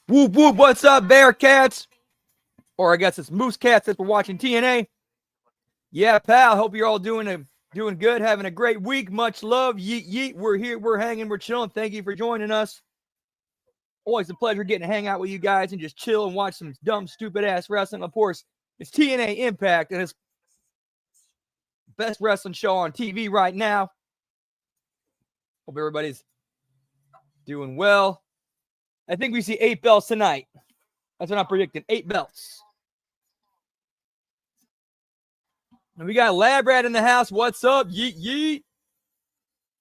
Whoop, whoop. What's up, Bearcats? Or I guess it's Moose Cats that we're watching TNA. Yeah, pal. Hope you're all doing good, having a great week. Much love. Yeet, yeet. We're here. We're hanging. We're chilling. Thank you for joining us. Always a pleasure getting to hang out with you guys and just chill and watch some dumb, stupid-ass wrestling. Of course, it's TNA Impact, and it's best wrestling show on TV right now. Hope everybody's doing well. I think we see 8 belts tonight. That's what I'm predicting. 8 belts. And we got Lab Rat in the house. What's up? Yeet, yeet.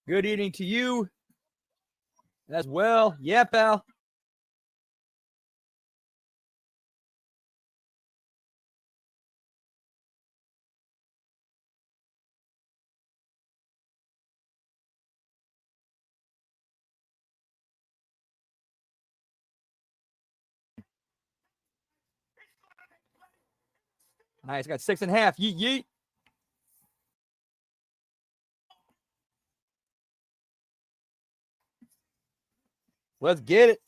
Good evening to you as well. Yeah, pal. Nice. Got 6.5. Yeet, yeet. Let's get it.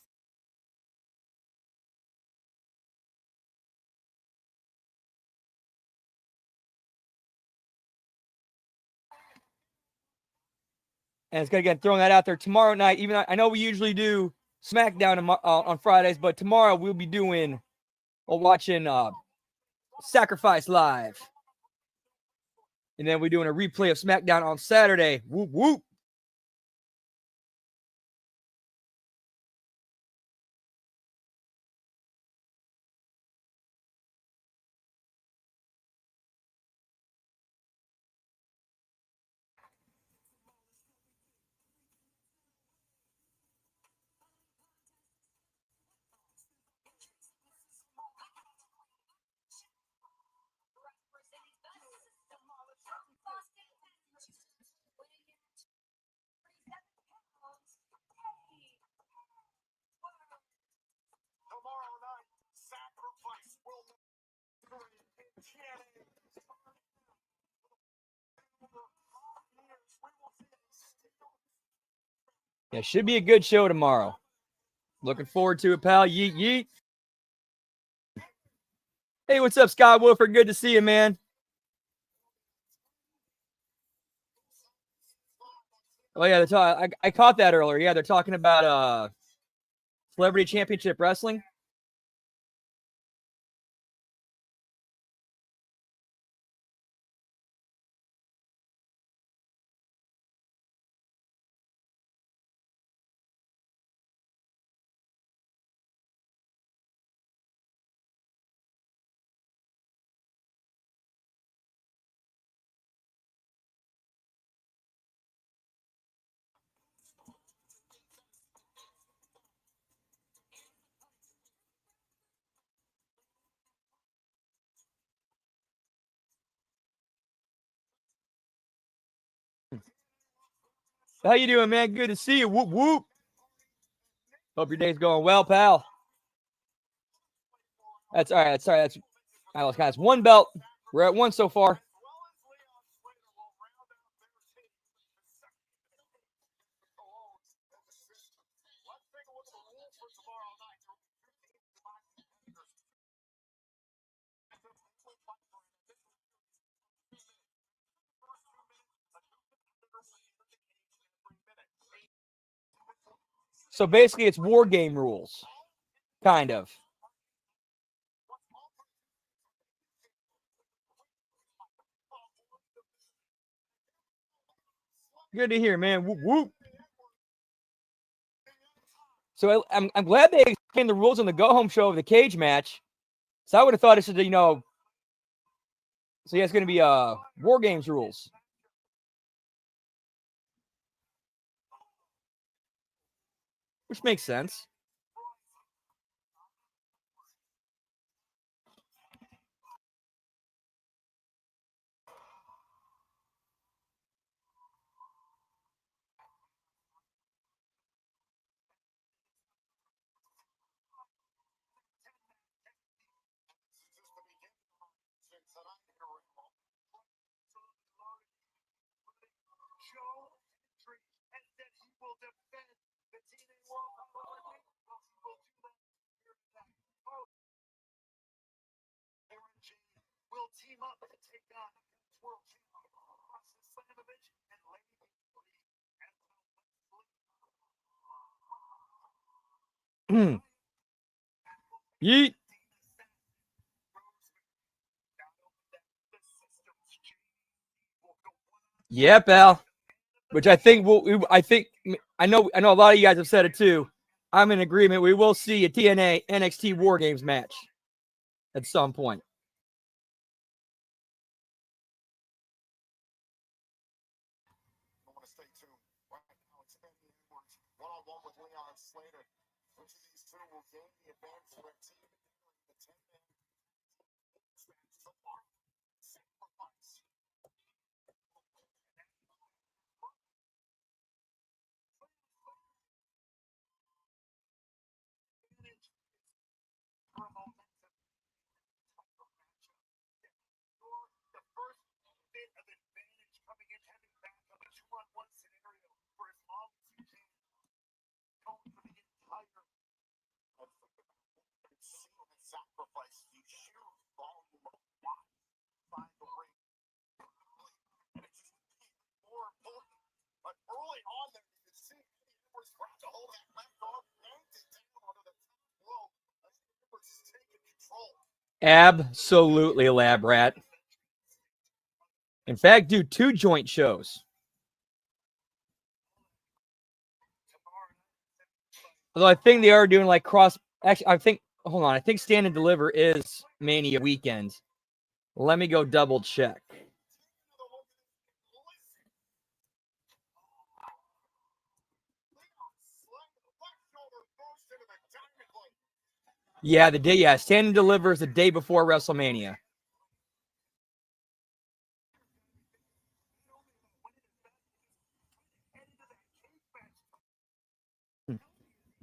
And it's going to get throwing that out there tomorrow night. Even I know we usually do SmackDown on Fridays, but tomorrow we'll be doing or watching Sacrifice Live. And then we're doing a replay of SmackDown on Saturday. Whoop, whoop. Yeah, should be a good show tomorrow. Looking forward to it, pal. Yeet, yeet. Hey, what's up, Scott Wolford? Good to see you, man. Oh, yeah, I caught that earlier. Yeah, they're talking about Celebrity Championship Wrestling. How you doing, man? Good to see you. Whoop, whoop. Hope your day's going well, pal. That's all right. Sorry, that's 1 belt. We're at 1 so far. So basically, it's war game rules, kind of. Good to hear, man. Whoop, whoop. So I'm glad they explained the rules on the go home show of the cage match. So I would have thought it should, so yeah, it's going to be war games rules. Which makes sense. Yeet. Yeah, pal. Which I think I know a lot of you guys have said it too. I'm in agreement. We will see a TNA NXT War Games match at some point. Absolutely, Lab Rat. In fact, do 2 joint shows. Although I think they are doing like cross. Actually, I think. Hold on. I think Stand and Deliver is Mania weekend. Let me go double check. Yeah, Stand and Deliver is the day before WrestleMania.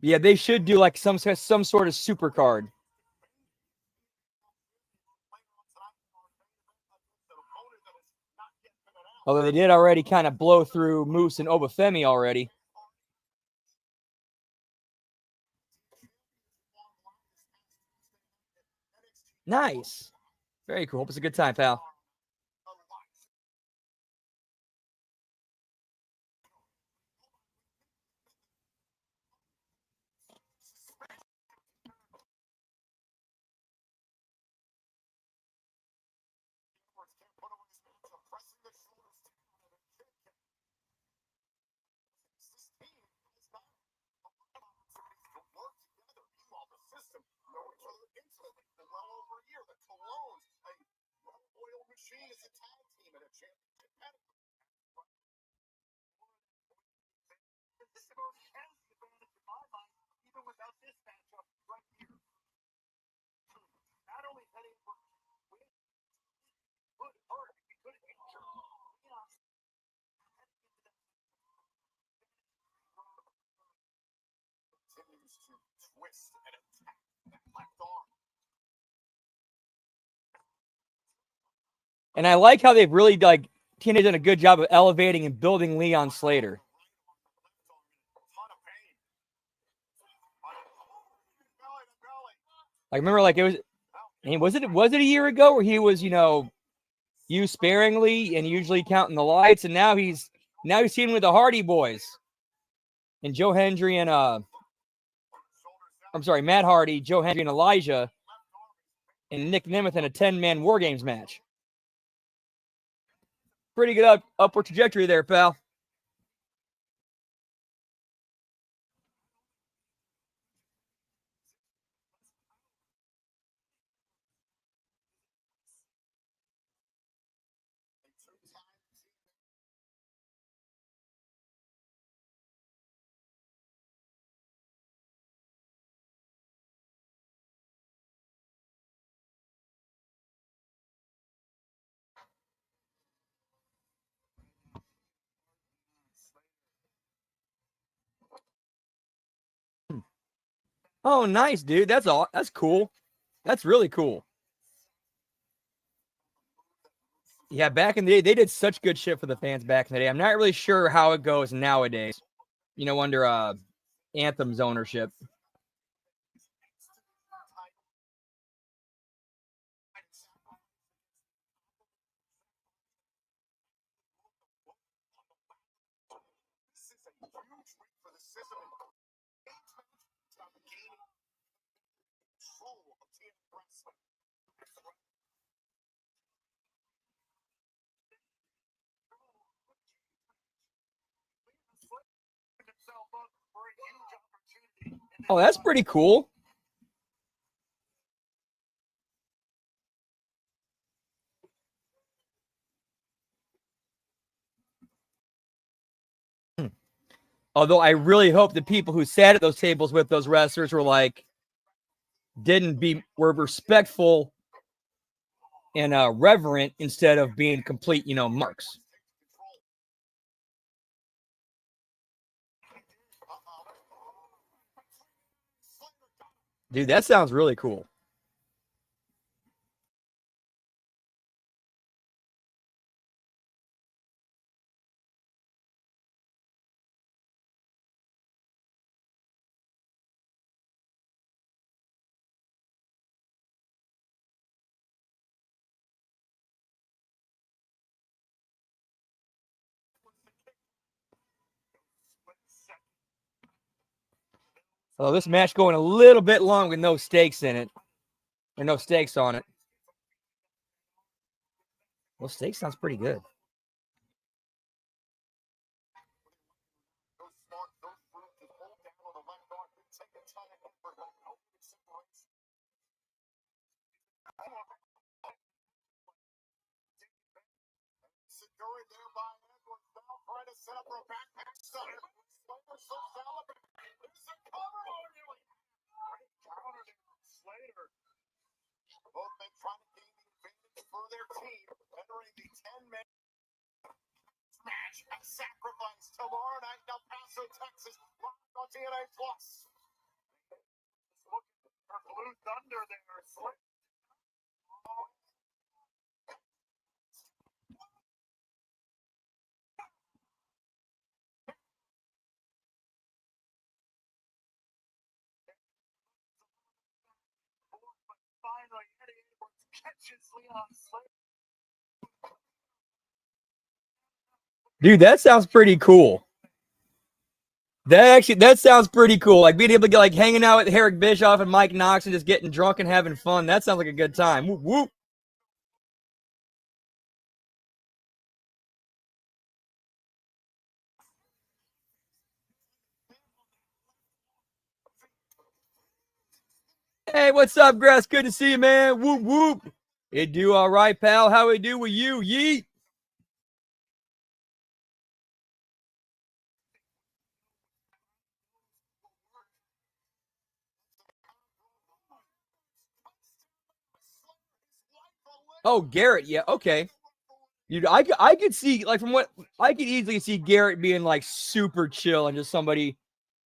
Yeah, they should do like some sort of super card. Although they did already kind of blow through Moose and Obafemi already. Nice. Very cool. Hope it's a good time, pal. And I like how they've really TNA's done a good job of elevating and building Leon Slater. I remember was it a year ago where he was, used sparingly and usually counting the lights, and now he's seen with the Hardy Boys and Joe Hendry and Matt Hardy, Joe Hendry and Elijah, and Nick Nemeth in a 10-man War Games match. Pretty good upward trajectory there, pal. Oh, nice, dude. That's cool. That's really cool. Yeah, back in the day, they did such good shit for the fans back in the day. I'm not really sure how it goes nowadays, under Anthem's ownership. Oh, that's pretty cool. Although I really hope the people who sat at those tables with those wrestlers were like, were respectful and reverent instead of being complete, marks. Dude, that sounds really cool. So this match going a little bit long with no stakes in it. Or no stakes on it. Well, steak sounds pretty good. Sacrifice tomorrow night in El Paso, Texas, live on TNA Plus. Looking for Blue Thunder there. Finally, Eddie Edwards catches Leon Slater. Dude, that sounds pretty cool. That sounds pretty cool. Like being able to get like hanging out with Eric Bischoff and Mike Knox and just getting drunk and having fun. That sounds like a good time. Whoop, whoop. Hey, what's up, Grass? Good to see you, man. Whoop, whoop. It do all right, pal. How we do with you? Yeet. Oh, Garrett. Yeah, okay. Dude, I could see, like, from what I could easily see Garrett being like super chill and just somebody.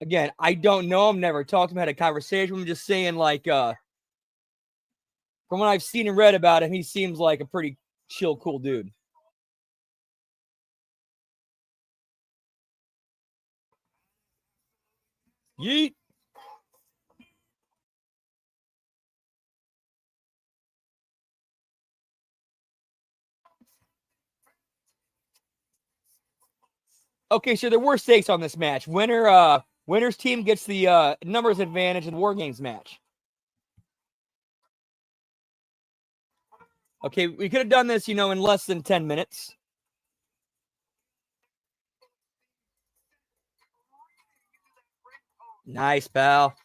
Again, I don't know him, never talked to him, had a conversation with him, just saying like from what I've seen and read about him, he seems like a pretty chill, cool dude. Yeet. Okay, so there were stakes on this match. Winner's team gets the numbers advantage in the War Games match. Okay, we could have done this, in less than 10 minutes. Nice, pal.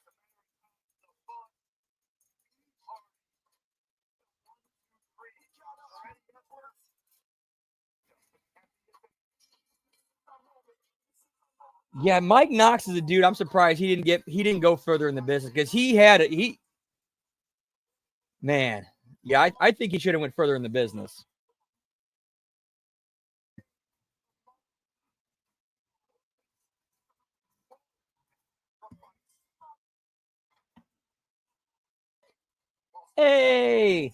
Yeah, Mike Knox is a dude. I'm surprised he didn't go further in the business because man. Yeah, I think he should have went further in the business. Hey.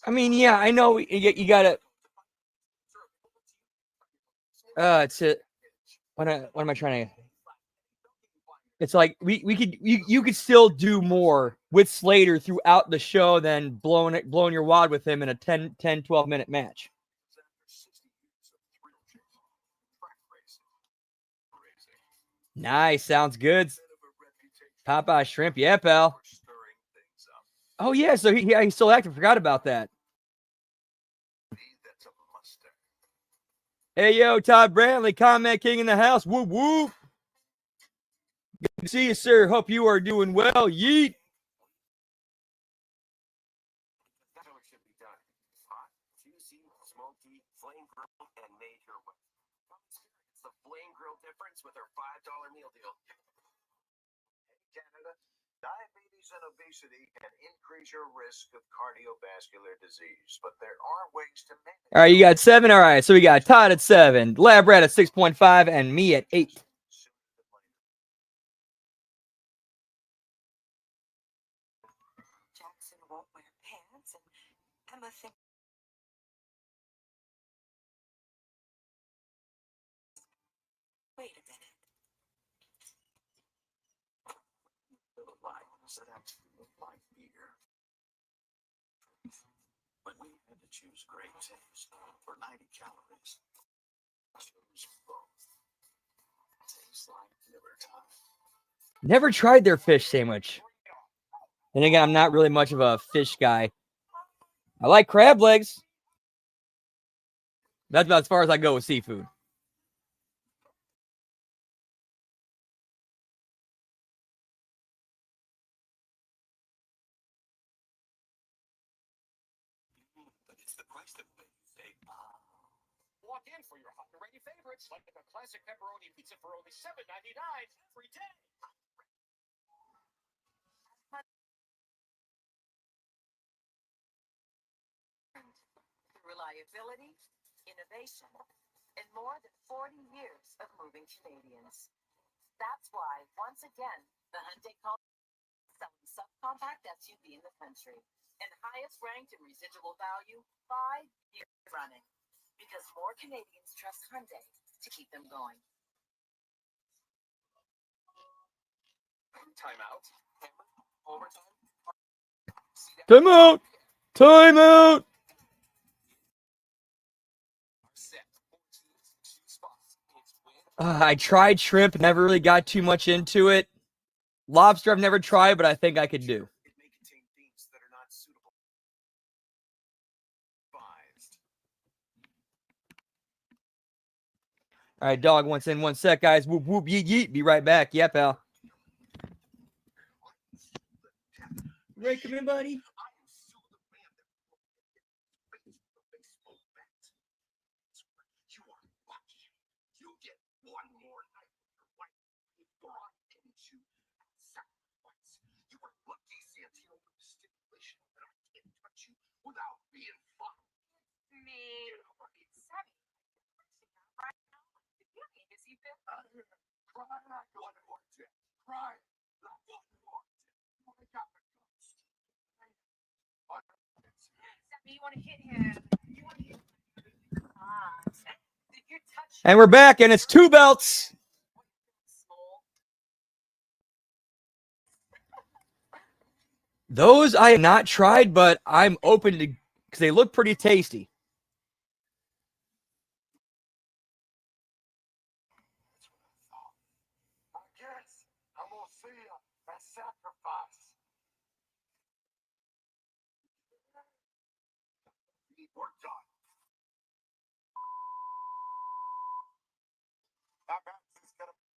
I mean, yeah, I know you gotta. It's it. What am I trying to? It's like you could still do more with Slater throughout the show than blowing your wad with him in a 10, 12-minute match. Nice, sounds good. Popeye shrimp, yeah, pal. Oh yeah, so he's still active. Forgot about that. Hey yo, Todd Brantley, comment king in the house. Whoop whoop. Good to see you, sir. Hope you are doing well. Yeet. With our $5 meal deal. Canada, diabetes and obesity can increase your risk of cardiovascular disease, but there are ways to manage. All right, you got 7. All right, so we got Todd at 7, Lab Rat at 6.5, and me at 8. Jackson won't wear pants, and Emma thinks. Wait a minute. When we had to choose great taste for 90 calories, choose both. Tastes like liver time. Never tried their fish sandwich. And again, I'm not really much of a fish guy. I like crab legs. That's about as far as I go with seafood. Walk in for your hot and ready favorites, like a classic pepperoni pizza for only $7.99 every day. Reliability, innovation, and more than 40 years of moving Canadians. That's why, once again, the Hyundai selling subcompact SUV in the country and highest ranked in residual value 5 years running. Because more Canadians trust Hyundai to keep them going. Timeout. Overtime. Time out. Time out. I tried shrimp, never really got too much into it. Lobster I've never tried, but I think I could do. It may contain things that are not suitable. All right, dog wants in 1 sec, guys. Whoop, whoop, yeet, yeet. Be right back. Yeah, pal. Ray, come in, buddy. Without being fun. Me. Sammy. Right now. You need to see this. Cry like one more day. Cry like one more day. I got the ghost. Sammy, you want to hit him? You want to hit him? Did you touch him? And we're back, and it's 2 belts. Those I have not tried, but I'm open to because they look pretty tasty. I guess I'm gonna see you at sacrifice. We're done. That match is gonna be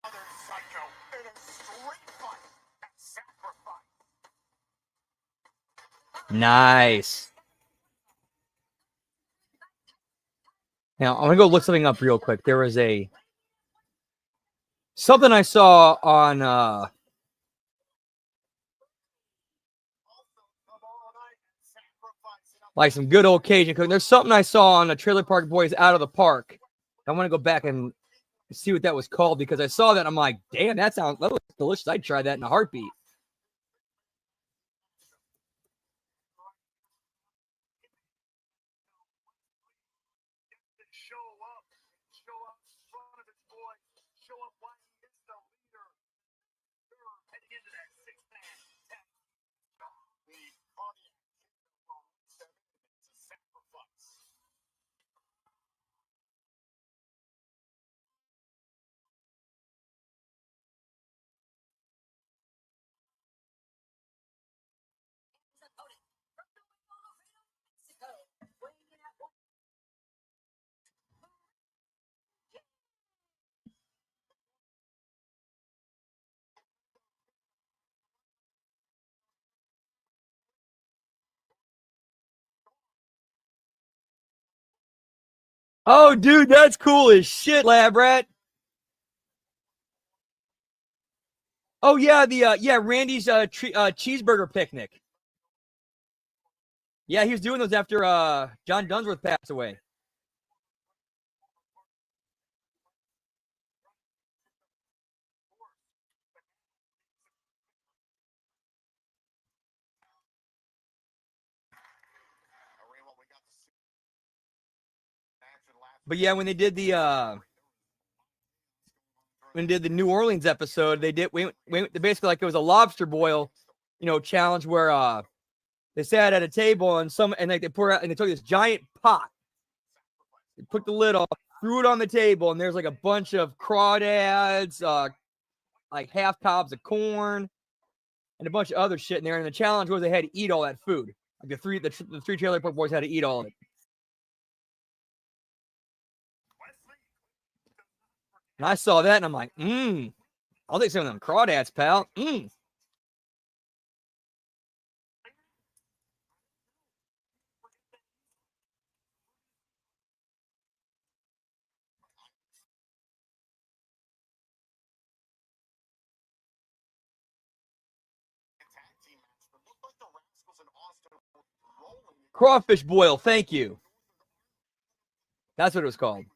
another psycho in a street fight at sacrifice. Nice. Now, I'm going to go look something up real quick. There was something I saw on like some good old Cajun cooking. There's something I saw on the Trailer Park Boys Out of the Park. I want to go back and see what that was called because I saw that. I'm like, damn, that looks delicious. I'd try that in a heartbeat. show up in front of his boys, show up why he is the leader. They're heading into that six-man tag. The cardiac kicker from 7, it's a sacrifice. Oh, dude, that's cool as shit, Lab Rat. Oh yeah, Randy's cheeseburger picnic. Yeah, he was doing those after John Dunsworth passed away. But yeah, when they did the New Orleans episode, they went basically like it was a lobster boil, challenge where they sat at a table and like they pour out and they took this giant pot. They put the lid off, threw it on the table, and there's like a bunch of crawdads, like half cobs of corn, and a bunch of other shit in there. And the challenge was they had to eat all that food. Like the three Trailer Park Boys had to eat all of it. And I saw that and I'm like, I'll take some of them crawdads, pal. Crawfish boil, thank you. That's what it was called.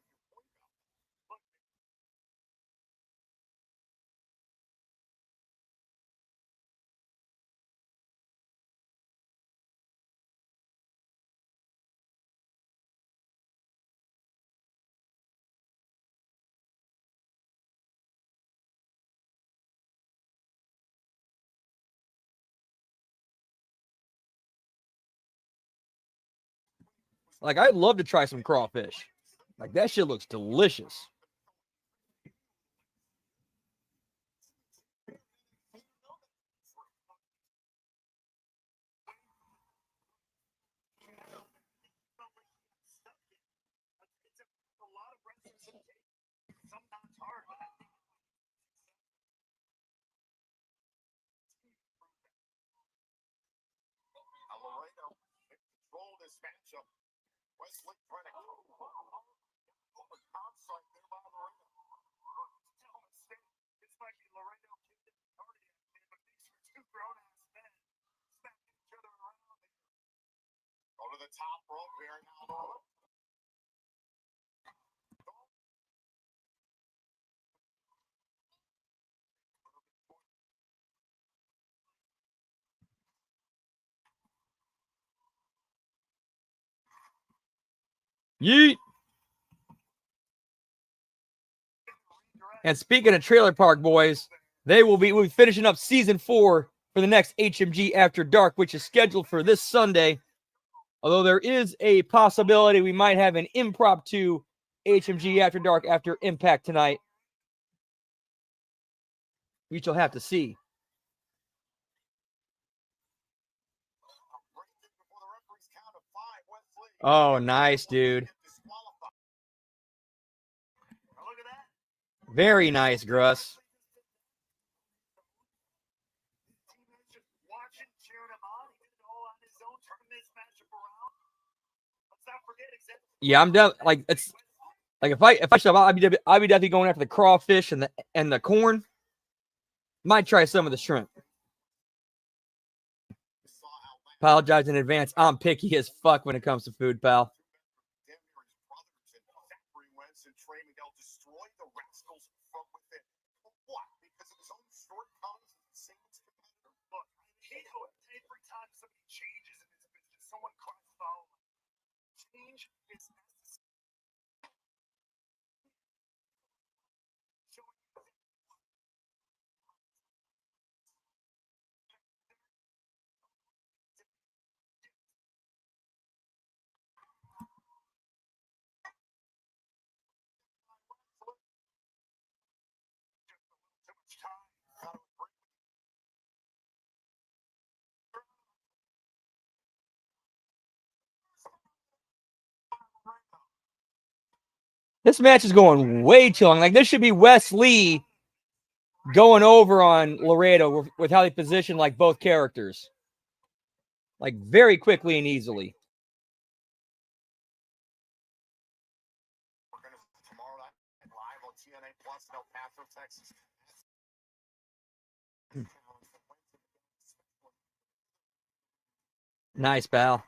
Like, I'd love to try some crawfish. Like, that shit looks delicious. Go to the top rope here now. Yeet. And speaking of Trailer Park Boys, we'll be finishing up season 4 for the next HMG After Dark, which is scheduled for this Sunday. Although there is a possibility we might have an impromptu HMG After Dark after Impact tonight. We shall have to see. Oh, nice, dude. Very nice, Gruss. Yeah, I'm done. Like, it's like if I shove out, I'd be definitely going after the crawfish and the corn. Might try some of the shrimp. Apologize in advance. I'm picky as fuck when it comes to food, pal. This match is going way too long. Like, this should be Wes Lee going over on Laredo with how they position, like, both characters. Like, very quickly and easily. Tomorrow night, live on TNA Plus in El Paso, Texas. Nice, pal.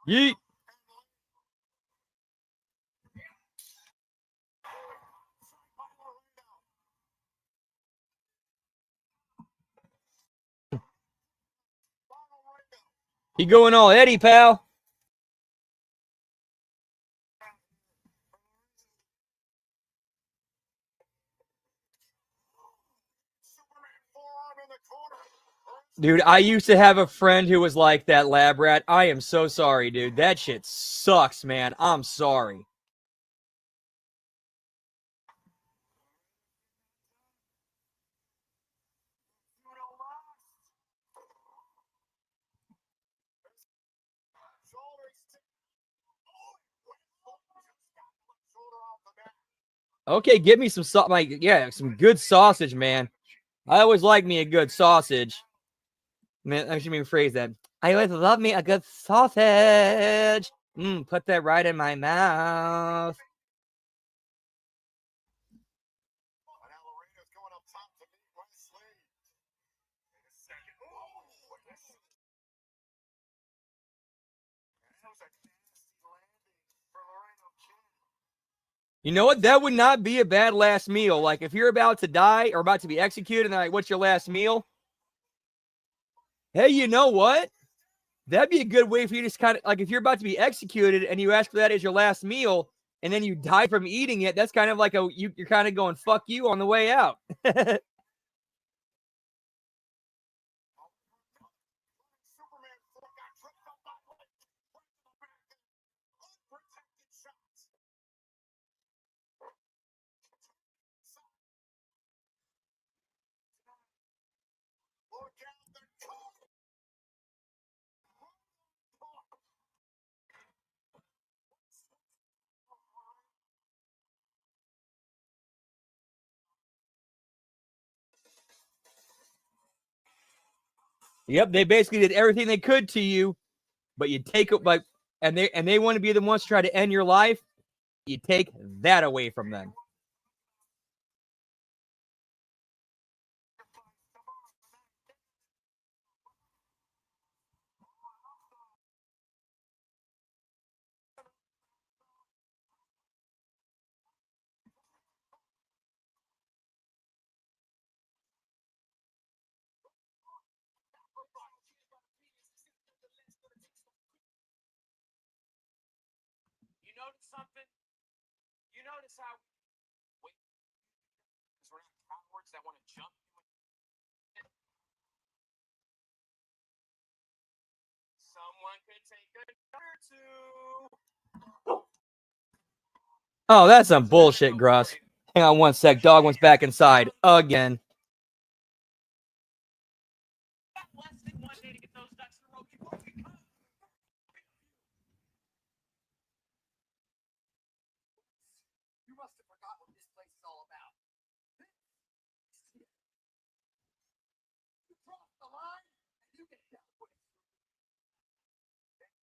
Yeet. He going all Eddie, pal. Dude, I used to have a friend who was like that, Lab Rat. I am so sorry, dude. That shit sucks, man. I'm sorry. Okay, give me some some good sausage, man. I always like me a good sausage. Man, I should even rephrase that. I always love me a good sausage. Put that right in my mouth. You know what? That would not be a bad last meal. Like, if you're about to die or about to be executed, and they're like, what's your last meal? Hey, you know what? That'd be a good way for you to just kind of, like, if you're about to be executed and you ask for that as your last meal, and then you die from eating it, that's kind of like you're kind of going, fuck you on the way out. Yep, they basically did everything they could to you, but you take it, like, and they want to be the ones to try to end your life. You take that away from them. You notice something? You notice how wait, because we're not cowards that want to jump you. Someone could take a or two. Oh, that's some bullshit, Gruss. Hang on one sec. Dog wants back inside again. Less than 1 day to get those ducks in a row before we come. You must have forgot what this place is all about. You cross the line, and you get dealt with.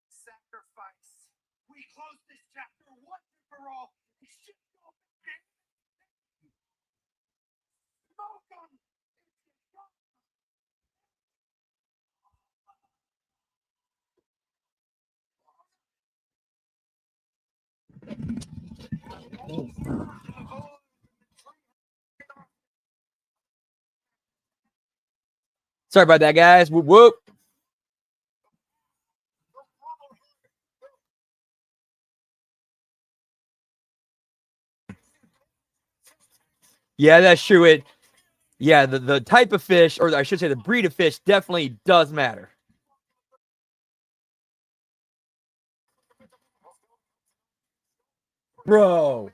Sacrifice. We close this chapter once and for all. It should go again. Smoke 'em. Sorry about that, guys. Whoop whoop. Yeah, that's true. Yeah, the type of fish, or I should say the breed of fish, definitely does matter. Bro.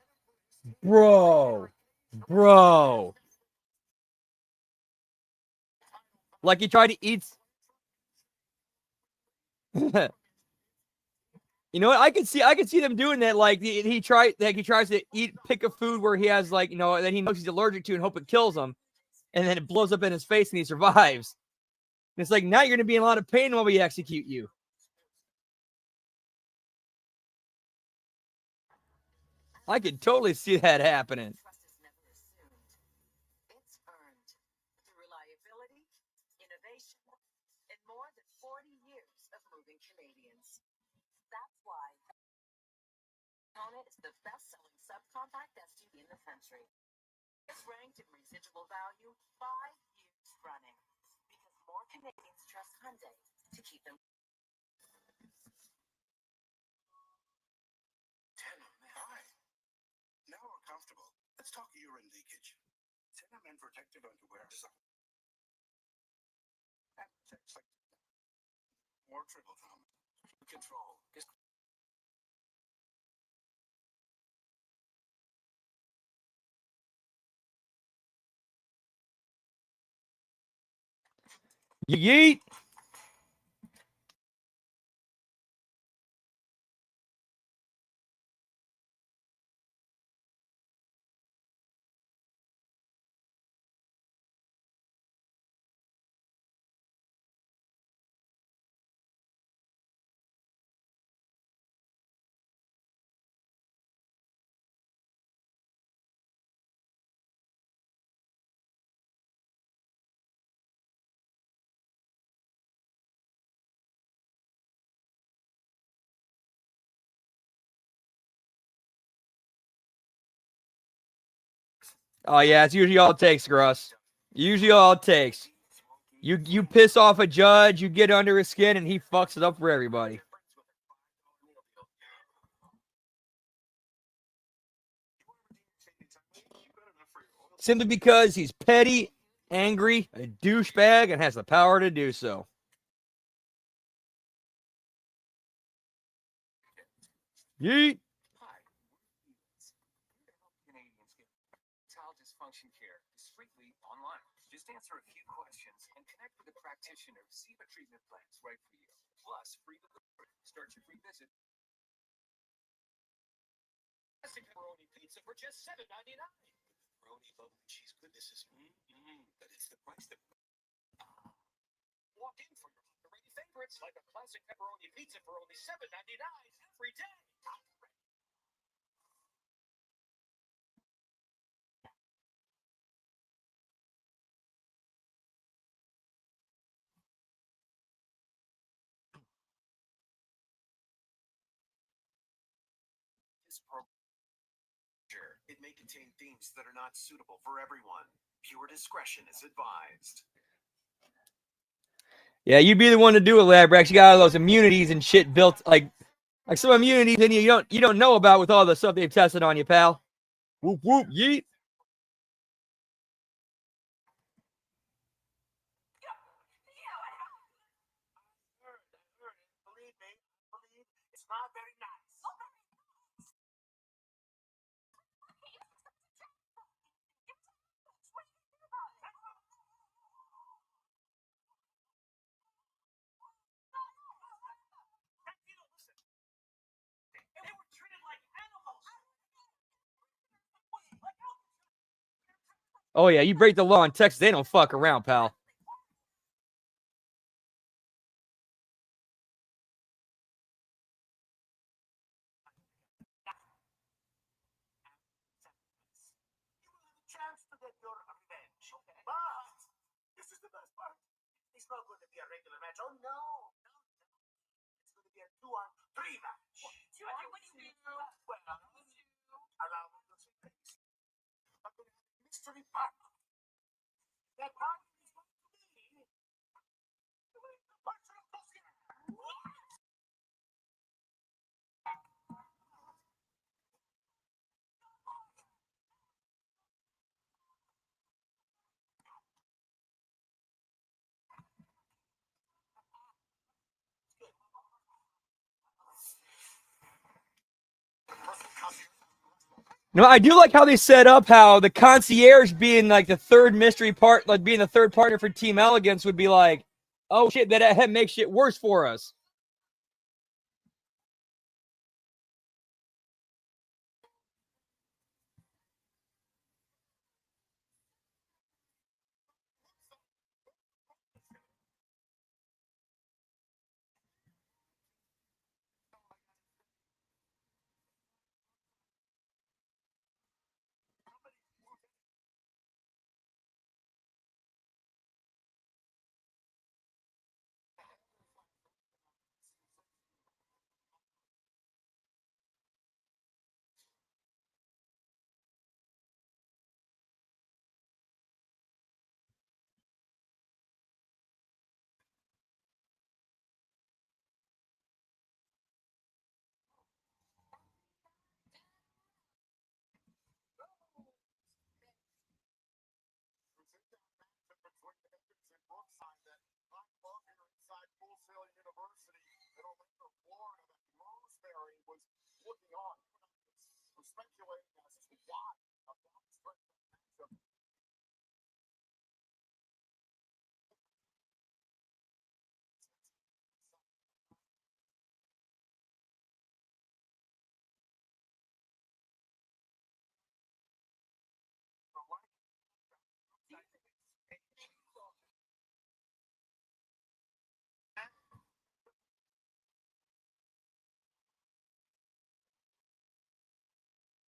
Like he tried to eat. You know what? I could see them doing that. Like he tries to pick a food where he has like that he knows he's allergic to and hope it kills him, and then it blows up in his face and he survives. And it's like now you're gonna be in a lot of pain while we execute you. I could totally see that happening. Trust is never assumed. It's earned through reliability, innovation, and more than 40 years of moving Canadians. That's why Kona is the best-selling subcompact SUV in the country. It's ranked in residual value 5 years running because more Canadians trust Hyundai to keep them. Hi. Now we're comfortable. Let's talk urine leakage. Tenon protective underwear. More triple thumb. Control. Yeet. Oh yeah, it's usually all it takes, Russ. Usually all it takes. You piss off a judge, you get under his skin, and he fucks it up for everybody. Simply because he's petty, angry, a douchebag, and has the power to do so. Yeet. Erectile dysfunction care discreetly online. Just answer a few questions and connect with a practitioner to see if a treatment plan is right for you. Plus, free delivery. Start your free visit. Classic pepperoni pizza for just $7.99. Pepperoni bubbly cheese goodness is but it's the price that walk in for your underrated favorites like a classic pepperoni pizza for only $7.99 every day. This program, it may contain themes that are not suitable for everyone. Pure discretion is advised. Yeah, you'd be the one to do it, Labrax. You got all those immunities and shit built, like some immunities that you don't know about with all the stuff they've tested on you, pal. Whoop whoop, yeet. Believe me, it's not very nice. They were treated like animals. Oh yeah, you break the law in Texas, they don't fuck around, pal. Chance to get your revenge. Okay. But this is the best part. It's not going to be a regular match. Oh no. It's going to be a 2-on-3 match. What do you mean? Well, allow me to say this. I'm going to have a mystery partner. That partner is going to be the personal associate. No, I do like how they set up how the concierge being like the third mystery part, like being the third partner for Team Elegance would be like, oh shit, that makes shit worse for us.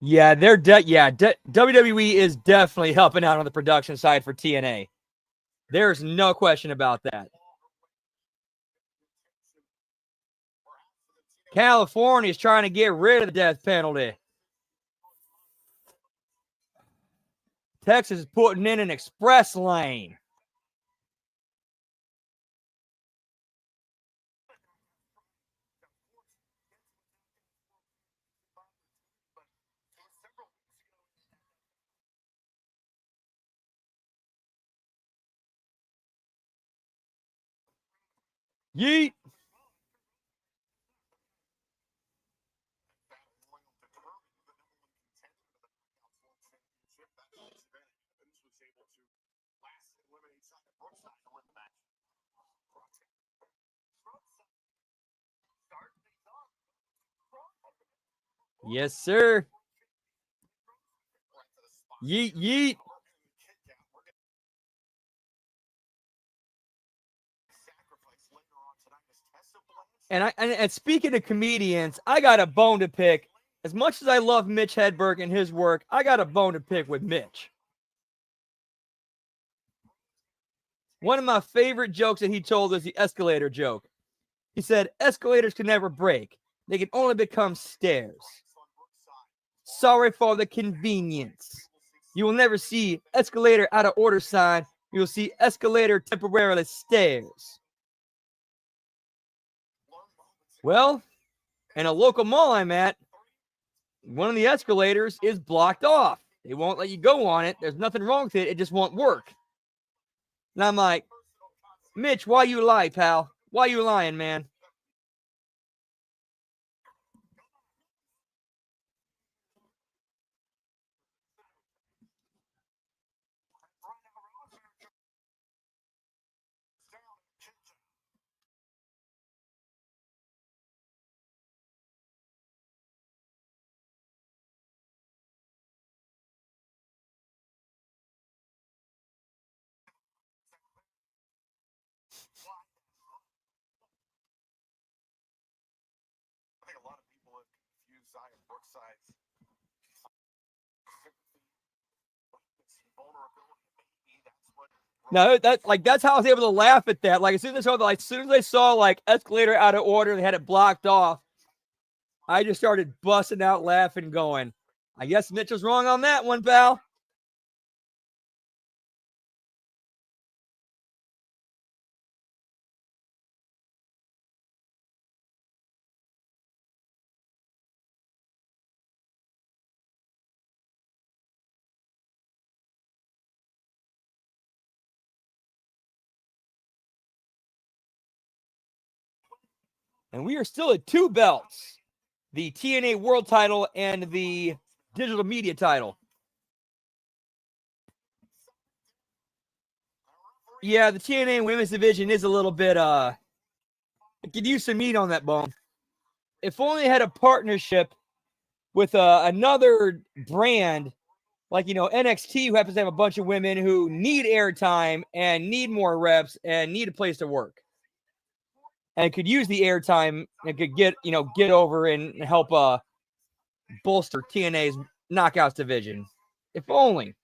Yeah, WWE is definitely helping out on the production side for TNA. There's no question about that. California is trying to get rid of the death penalty. Texas is putting in an express lane. Yeet. Yes, sir. Yeet, yeet. And speaking of comedians, I got a bone to pick. As much as I love Mitch Hedberg and his work, I got a bone to pick with Mitch. One of my favorite jokes that he told was the escalator joke. He said, escalators can never break. They can only become stairs. Sorry for the convenience. You will never see escalator out of order sign. You will see escalator temporarily stairs. Well, in a local mall I'm at, one of the escalators is blocked off. They won't let you go on it. There's nothing wrong with it. It just won't work. And I'm like, Mitch, why you lie, pal? Why you lying, man? No, that's how I was able to laugh at that. Like as soon as I saw like escalator out of order, they had it blocked off. I just started busting out laughing, going, I guess Mitch was wrong on that one, pal. And we are still at 2 belts. The TNA World title and the digital media title. Yeah, the TNA women's division is a little bit it could use some meat on that bone. If only they had a partnership with another brand like, you know, NXT, who happens to have a bunch of women who need airtime and need more reps and need a place to work, and could use the airtime and could get over and help bolster TNA's knockouts division. If only.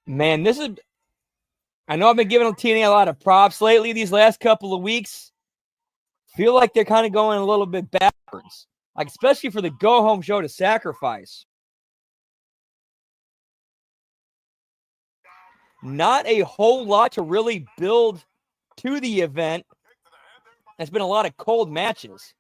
Man, this is. I know I've been giving TNA a lot of props lately these last couple of weeks. Feel like they're kind of going a little bit backwards, like especially for the go-home show to Sacrifice. Not a whole lot to really build to the event. There's been a lot of cold matches.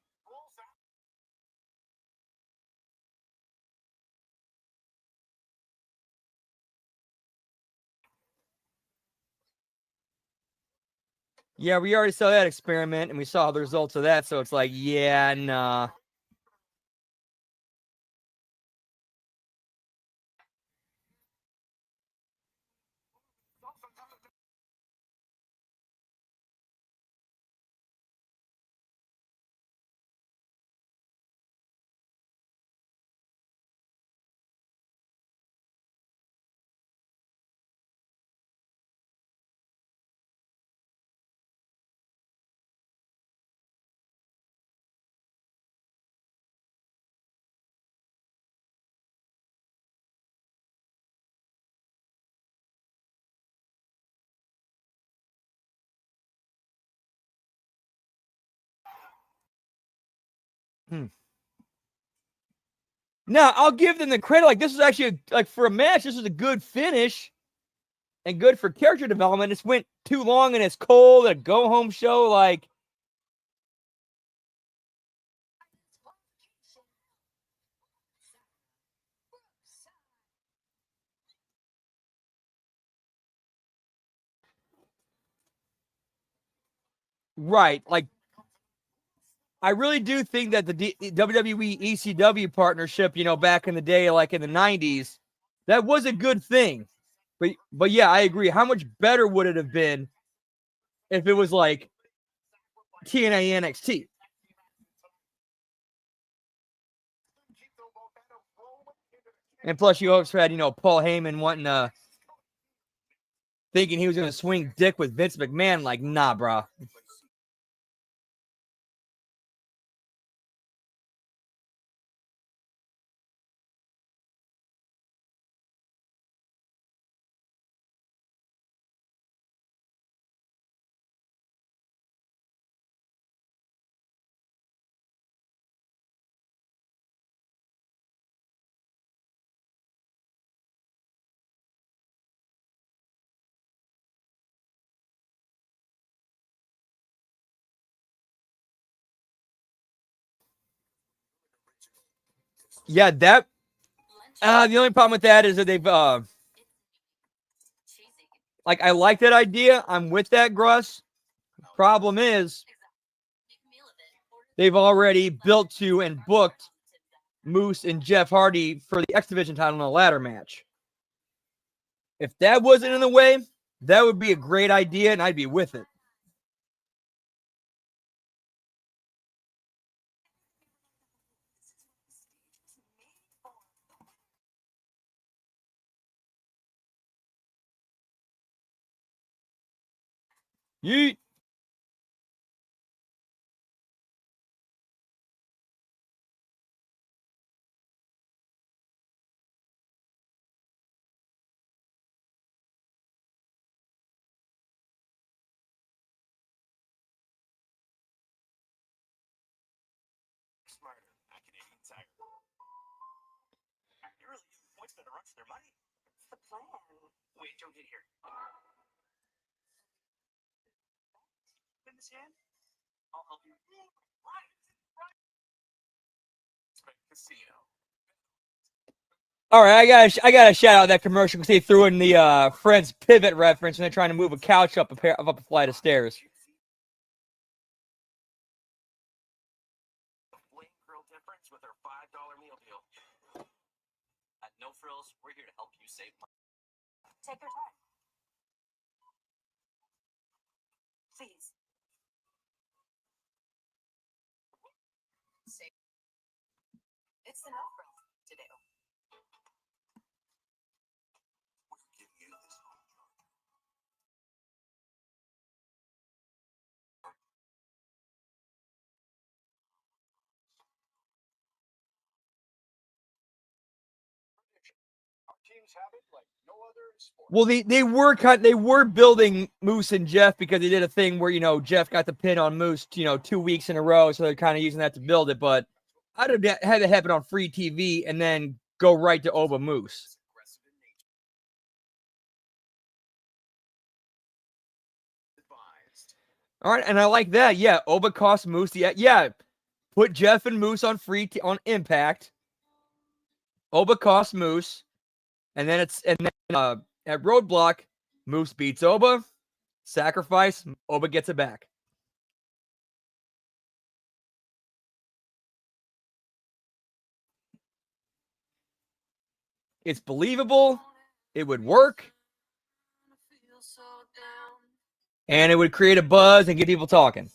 Yeah, we already saw that experiment, and we saw the results of that, so it's like, yeah, nah. No, I'll give them the credit. Like, this is actually, like, for a match, this is a good finish and good for character development. This went too long and it's cold, a go-home show, like. Right. Like, I really do think that the WWE ECW partnership, you know, back in the day, like in the 90s, that was a good thing. But yeah, I agree. How much better would it have been if it was like TNA NXT? And plus, you also had, you know, Paul Heyman wanting thinking he was going to swing dick with Vince McMahon. Like, nah, bro. Yeah, that. The only problem with that is that they've like, I like that idea. I'm with that, Gruss. Problem is, they've already built to and booked Moose and Jeff Hardy for the X Division title in a ladder match. If that wasn't in the way, that would be a great idea, and I'd be with it. Yeet. Smarter, not Canadian Tiger. You really use points to rush their money? the plan? Wait, don't get here. In this hand? I'll help you. Right. Casino. All right, I gotta shout out that commercial because they threw in the Friends pivot reference when they're trying to move a couch up a flight of stairs. Flame grill difference with our $5 meal deal. At No Frills, we're here to help you save money. Take your time. Please. It's enough for us to do. We're giving you this whole charge. Our teams have it like no other sport. Well, they were building Moose and Jeff because they did a thing where Jeff got the pin on Moose 2 weeks in a row, so they're kind of using that to build it. But I'd have had it happen on free TV and then go right to Oba Moose. All right, and I like that. Yeah, Oba cost Moose. Yeah, put Jeff and Moose on on Impact. Oba cost Moose, and then at Roadblock, Moose beats Oba. Sacrifice, Oba gets it back. It's believable. It would work. And it would create a buzz and get people talking.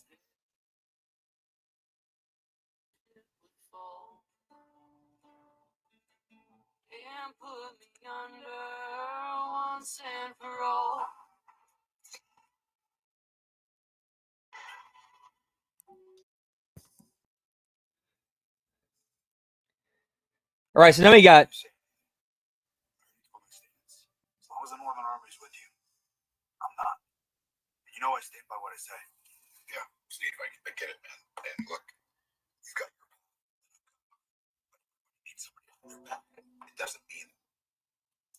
All right, so now we got. As long as the Northern Army's with you, I'm not. You know I stand by what I say. Yeah, Steve, I get it, man. And look, you've got your you need somebody on your back. It doesn't mean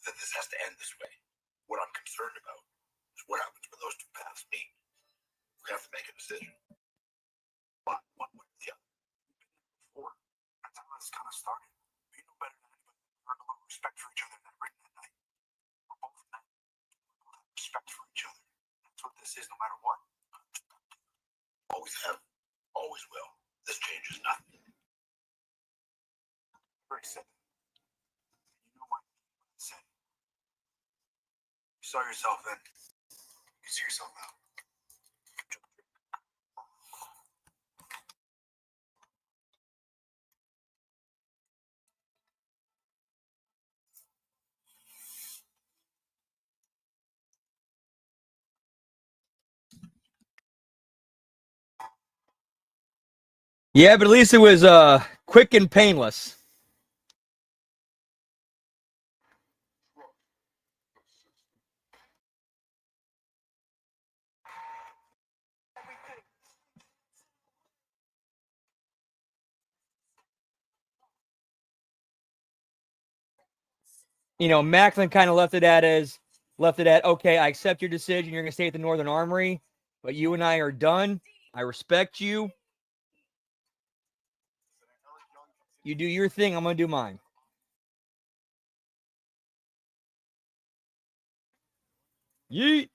that this has to end this way. What I'm concerned about is what happens when those two paths meet. We have to make a decision. One way or the other. Before, that's how this kind of started. We know better than anybody. We earned a little respect for each other in that ring that night. We're both men. We both have respect for each other. That's what this is, no matter what. Always have, always will. This changes nothing. Very said that. You know what I said. You saw yourself in. You see yourself out. Yeah, but at least it was quick and painless. Macklin kind of left it at okay, I accept your decision. You're gonna stay at the Northern Armory, but you and I are done. I respect you. You do your thing, I'm gonna do mine. Yeet.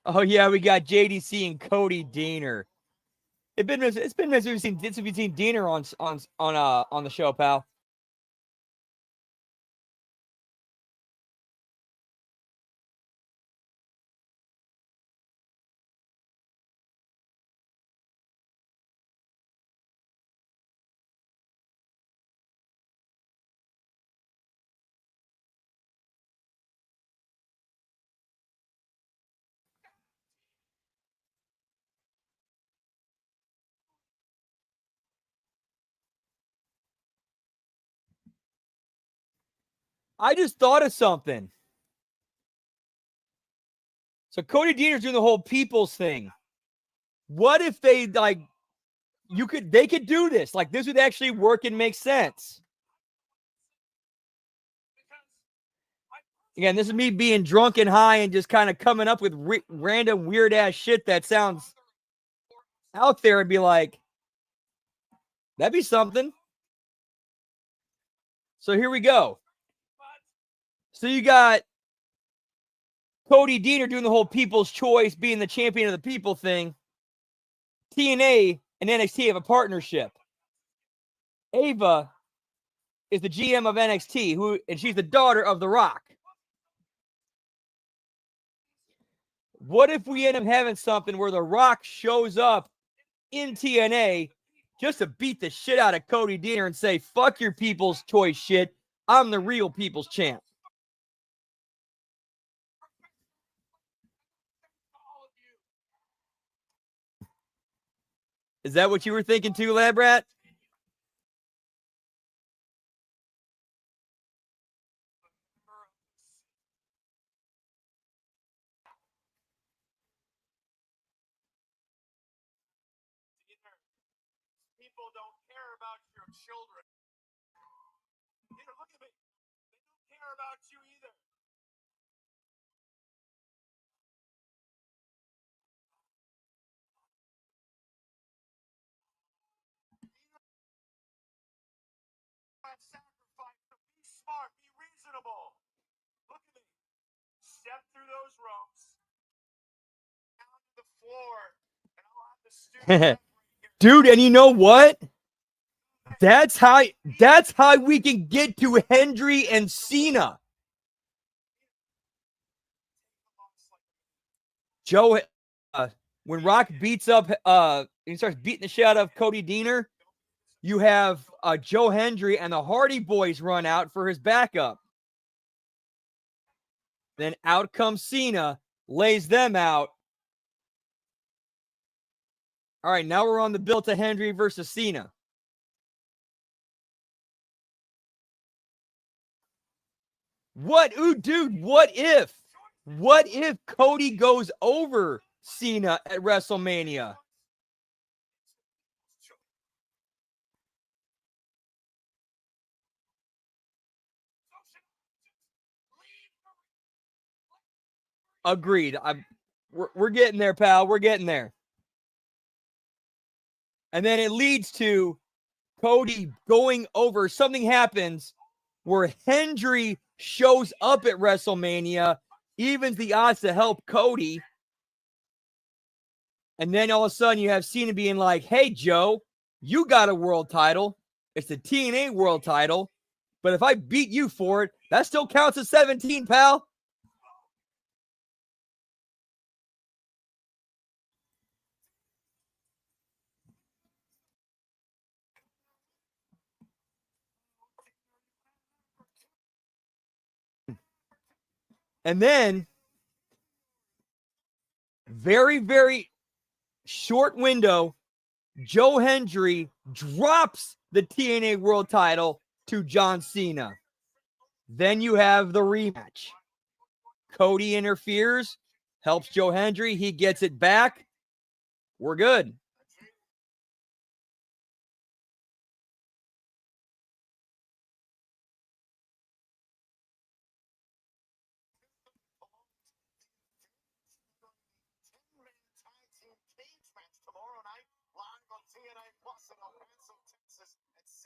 Oh yeah, we got JDC and Cody Deaner. It's been since we've seen Deaner on the show, pal. I just thought of something. So Cody Deaner's doing the whole people's thing. What if they they could do this? Like, this would actually work and make sense. Again, this is me being drunk and high and just kind of coming up with random weird ass shit that sounds out there and be like, that'd be something. So here we go. So you got Cody Deaner doing the whole people's choice, being the champion of the people thing. TNA and NXT have a partnership. Ava is the GM of NXT, and she's the daughter of The Rock. What if we end up having something where The Rock shows up in TNA just to beat the shit out of Cody Deaner and say, fuck your people's choice shit. I'm the real people's champ. Is that what you were thinking too, Lab Rat? People don't care about your children. Look at me. They don't care about you either. Sacrifice. Be smart. Be reasonable. Look at me. Step through those ropes. Down to the floor. And I'll have the student. Dude, and you know what? That's how we can get to Hendry and Cena. Joe, when Rock beats up, he starts beating the shit out of Cody Deaner, you have Joe Hendry and the Hardy Boys run out for his backup. Then out comes Cena, lays them out. All right, now we're on the bill to Hendry versus Cena. Dude, what if Cody goes over Cena at WrestleMania? Agreed. We're getting there, pal. We're getting there. And then it leads to Cody going over. Something happens where Hendry shows up at WrestleMania, evens the odds to help Cody. And then all of a sudden you have Cena being like, hey, Joe, you got a world title. It's the TNA world title. But if I beat you for it, that still counts as 17, pal. And then, very, very short window, Joe Hendry drops the TNA world title to John Cena. Then you have the rematch. Cody interferes, helps Joe Hendry. He gets it back. We're good.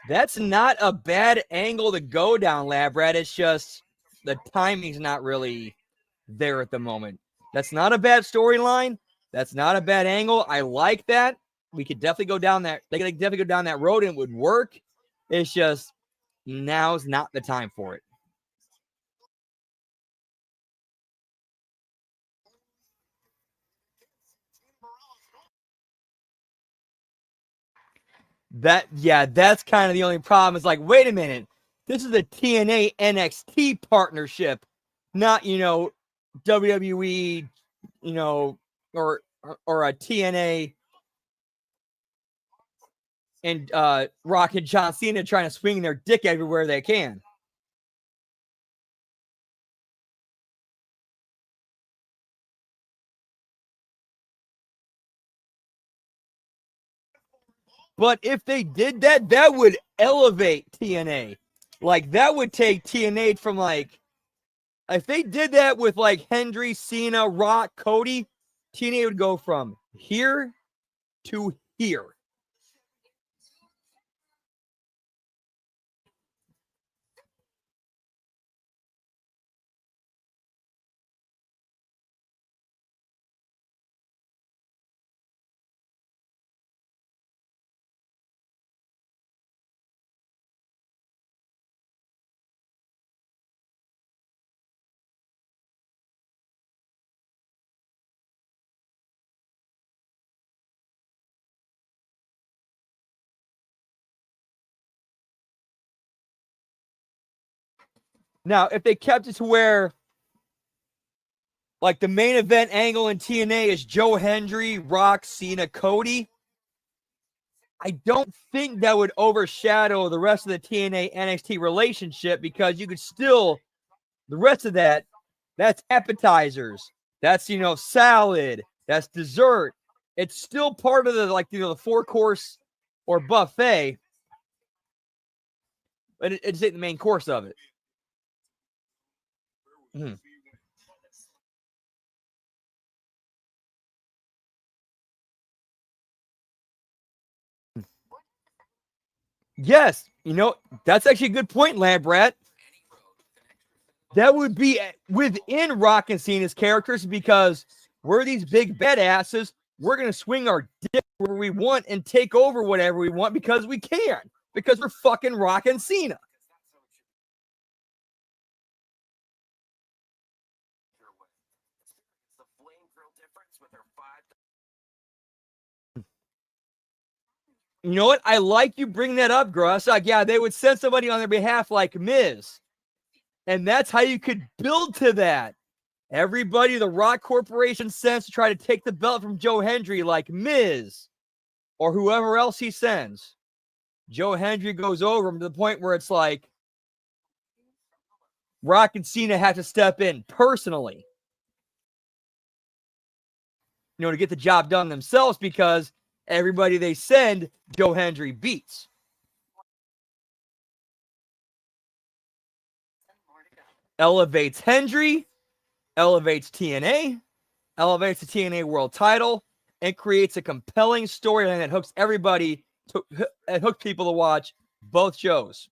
That's not a bad angle to go down, Lab Rat. It's just the timing's not really there at the moment. That's not a bad storyline. That's not a bad angle. I like that. We could definitely go down that. They could definitely go down that road and it would work. It's just now's not the time for it. That's kind of the only problem. It's like, wait a minute. This is a TNA NXT partnership, not, WWE, or a TNA and Rock and John Cena trying to swing their dick everywhere they can. But if they did that, that would elevate TNA. Like, that would take TNA from, like, if they did that with, like, Hendry, Cena, Rock, Cody, TNA would go from here to here. Now, if they kept it to where, like, the main event angle in TNA is Joe Hendry, Rock, Cena, Cody, I don't think that would overshadow the rest of the TNA NXT relationship, because you could still, the rest of that, that's appetizers. That's, salad. That's dessert. It's still part of the, like, the 4-course or buffet, but it just ain't the main course of it. Mhm. Yes, that's actually a good point, Lambrat. That would be within Rock and Cena's characters, because we're these big badasses. We're going to swing our dick where we want and take over whatever we want because we can. Because we're fucking Rock and Cena. You know what? I like you bring that up, Gruss. Like, yeah, they would send somebody on their behalf like Miz. And that's how you could build to that. Everybody the Rock Corporation sends to try to take the belt from Joe Hendry, like Miz or whoever else he sends. Joe Hendry goes over him to the point where it's like Rock and Cena have to step in personally, to get the job done themselves, because everybody they send, Joe Hendry beats. Elevates Hendry, elevates TNA, elevates the TNA World Title, and creates a compelling storyline that hooks everybody, and hooks people to watch both shows.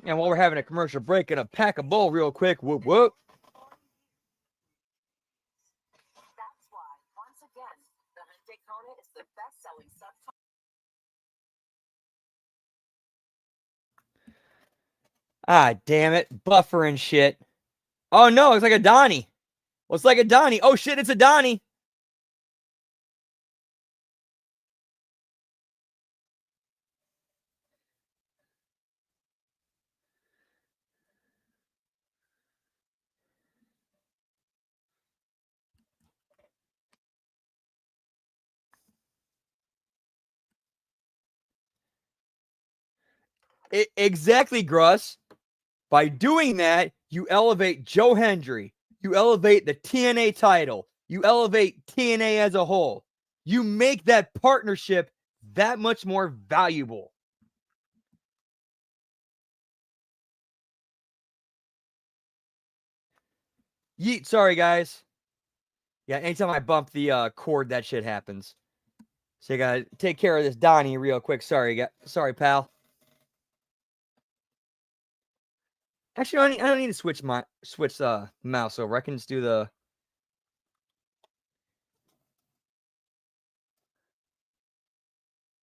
And while we're having a commercial break, gonna pack a bowl real quick. Whoop whoop. That's why, once again, the Hyundai Kona is the best-selling subcompact. Ah, damn it. Buffer and shit. Oh, no. It's like a Donnie. Well, it's like a Donnie. Oh, shit. It's a Donnie. Exactly, Gruss. By doing that, you elevate Joe Hendry. You elevate the TNA title. You elevate TNA as a whole. You make that partnership that much more valuable. Yeet, sorry, guys. Yeah, anytime I bump the cord, that shit happens. So you gotta take care of this Donnie real quick. Sorry, pal. Actually, I don't need to switch mouse over. I can just do the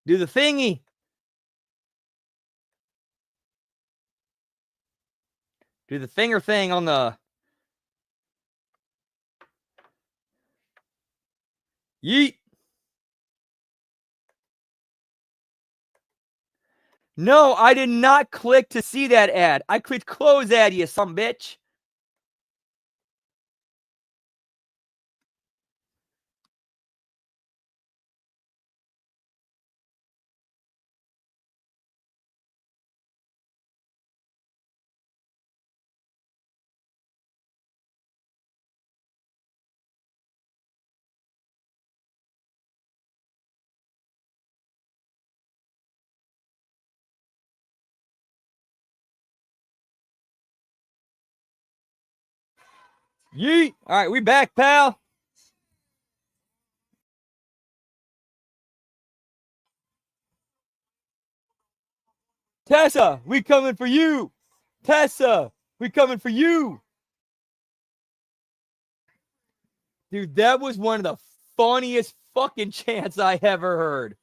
thingy. Do the finger thing on the yeet. No, I did not click to see that ad. I clicked close ad, you some bitch. Yeet. All right, we back, pal. Tessa, we coming for you. Tessa, we coming for you. Dude, that was one of the funniest fucking chants I ever heard.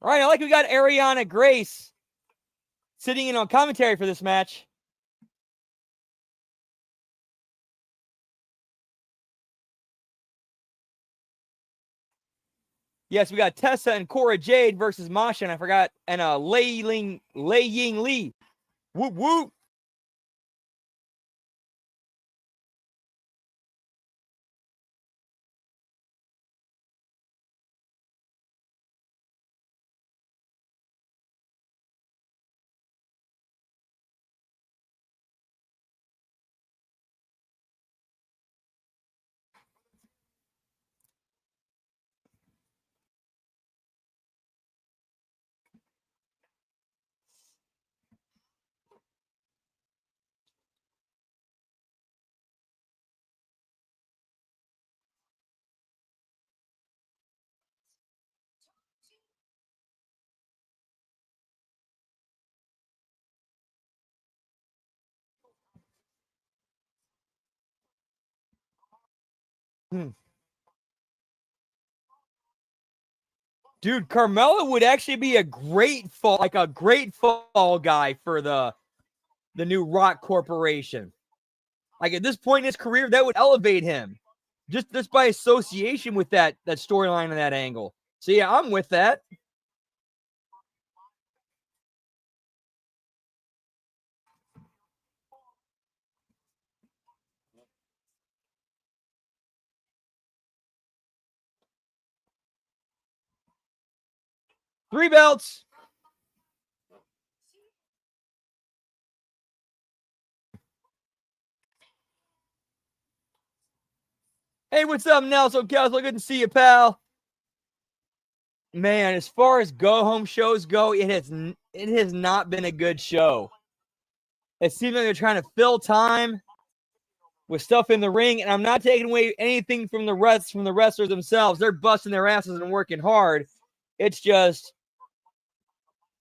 All right, I like we got Ariana Grace sitting in on commentary for this match. Yes, we got Tessa and Cora Jade versus Masha, and I forgot, and Lei Ying Lee. Whoop whoop. Dude, Carmella would actually be a great fall guy for the new Rock Corporation. Like at this point in his career, that would elevate him just by association with that storyline and that angle. So yeah, I'm with that. Three belts. Hey, what's up, Nelson Kessler? Good to see you, pal. Man, as far as go home shows go, it has not been a good show. It seems like they're trying to fill time with stuff in the ring, and I'm not taking away anything from the wrestlers themselves. They're busting their asses and working hard. It's just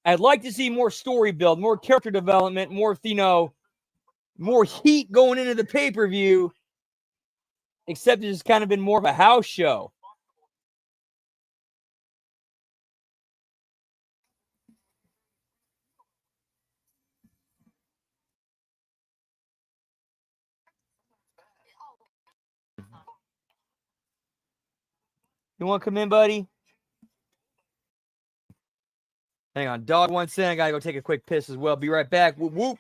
I'd like to see more story build, more character development, more more heat going into the pay-per-view. Except it's kind of been more of a house show. You want to come in, buddy? Hang on. Dog 1 cent. I got to go take a quick piss as well. Be right back. Whoop, whoop.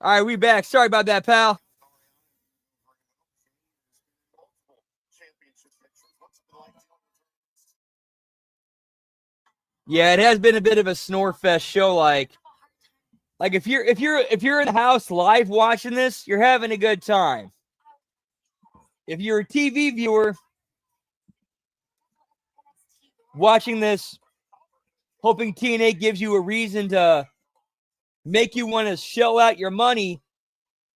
All right, we back. Sorry about that, pal. Yeah, it has been a bit of a snore fest show. Like if you're in the house live watching this, you're having a good time. If you're a TV viewer watching this, hoping TNA gives you a reason to make you want to shell out your money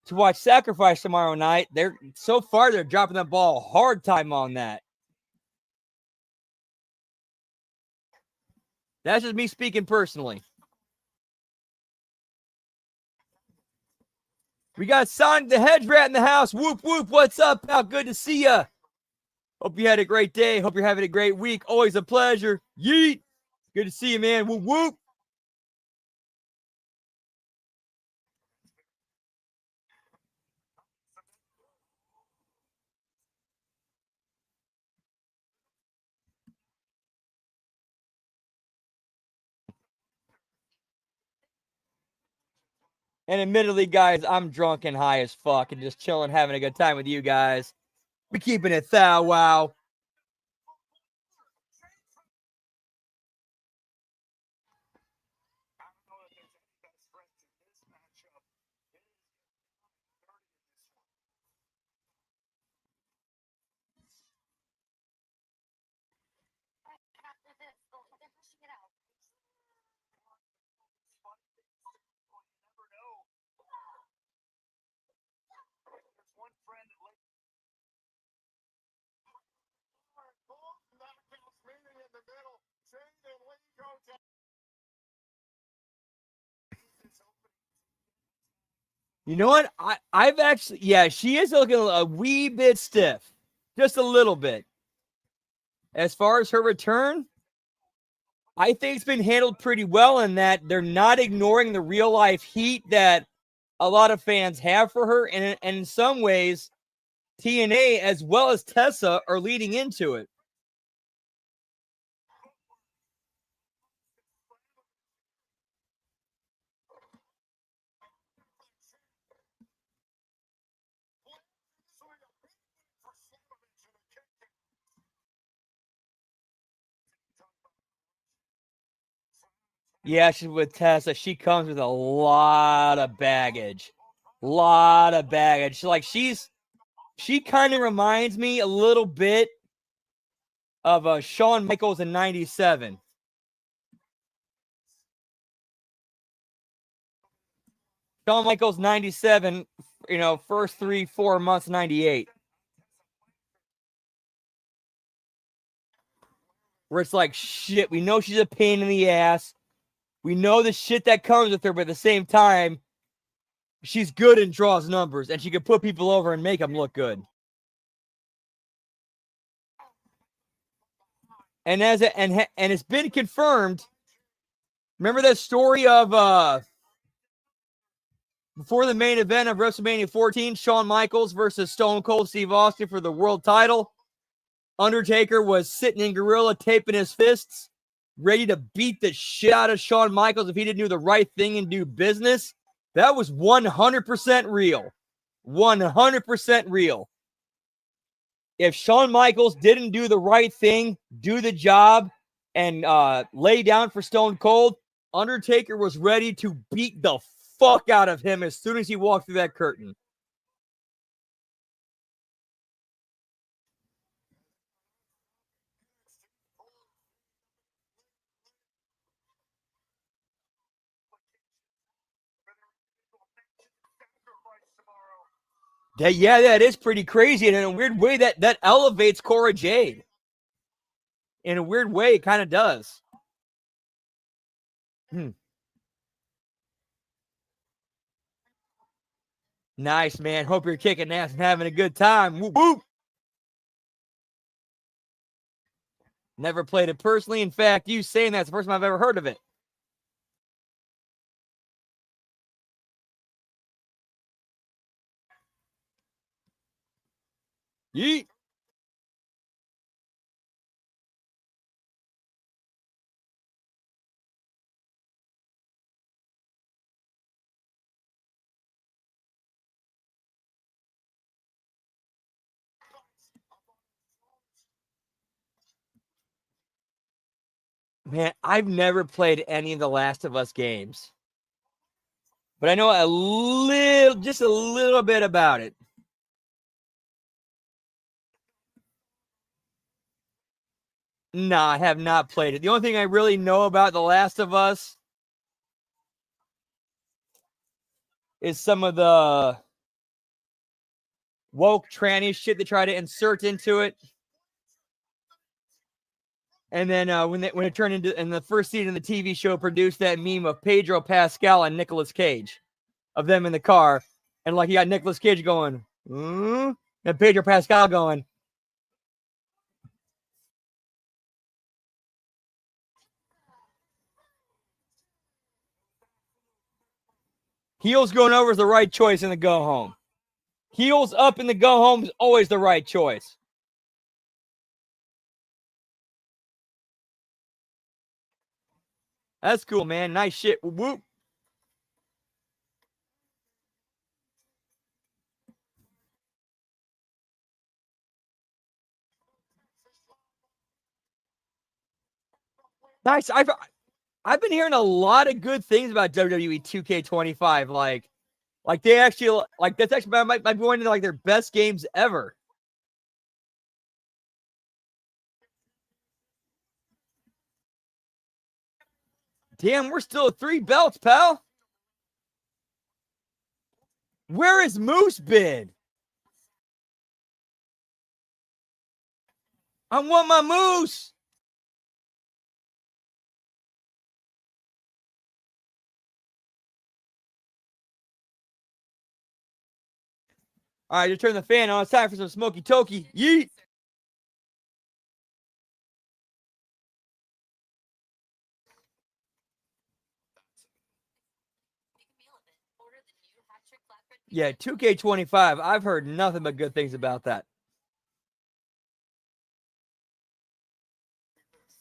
to watch Sacrifice tomorrow night, they're dropping the ball hard time on that. That's just me speaking personally. We got Sonic the Hedge Rat in the house. Whoop, whoop. What's up, pal? Good to see ya. Hope you had a great day. Hope you're having a great week. Always a pleasure. Yeet. Good to see you, man. Whoop, whoop. And admittedly, guys, I'm drunk and high as fuck and just chilling, having a good time with you guys. We're keeping it thou wow. You know what? I've actually, yeah, she is looking a wee bit stiff. Just a little bit. As far as her return, I think it's been handled pretty well in that they're not ignoring the real life heat that a lot of fans have for her. And in some ways, TNA as well as Tessa are leading into it. Yeah, she's with Tessa. She comes with a lot of baggage. Like she kind of reminds me a little bit of Shawn Michaels in '97. Shawn Michaels '97, first 3-4 months '98. Where it's like, shit, we know she's a pain in the ass. We know the shit that comes with her, but at the same time, she's good and draws numbers, and she can put people over and make them look good. And and it's been confirmed. Remember that story of before the main event of WrestleMania 14, Shawn Michaels versus Stone Cold Steve Austin for the world title? Undertaker was sitting in Gorilla taping his fists, ready to beat the shit out of Shawn Michaels if he didn't do the right thing and do business. That was 100% real. 100% real. If Shawn Michaels didn't do the right thing, do the job, and lay down for Stone Cold, Undertaker was ready to beat the fuck out of him as soon as he walked through that curtain. That is pretty crazy. And in a weird way, that elevates Cora Jade. In a weird way, it kind of does. Nice, man. Hope you're kicking ass and having a good time. Whoop, whoop. Never played it personally. In fact, you saying that's the first time I've ever heard of it. Yeet. Man, I've never played any of the Last of Us games, but I know just a little bit about it. No, I have not played it. The only thing I really know about The Last of Us is some of the woke tranny shit they try to insert into it. And then when it turned into, in the first season of the TV show, produced that meme of Pedro Pascal and Nicolas Cage, of them in the car, and like you got Nicolas Cage going, and Pedro Pascal going. Heels going over is the right choice in the go home. Heels up in the go home is always the right choice. That's cool, man. Nice shit. Whoop. Nice. I've been hearing a lot of good things about WWE 2K25. Like they actually, like that's actually might be one of like their best games ever. Damn, we're still at 3 belts, pal. Where has Moose been? I want my Moose. All right, just turn the fan on. It's time for some smoky toki. Yeet. Yeah, 2K25. I've heard nothing but good things about that.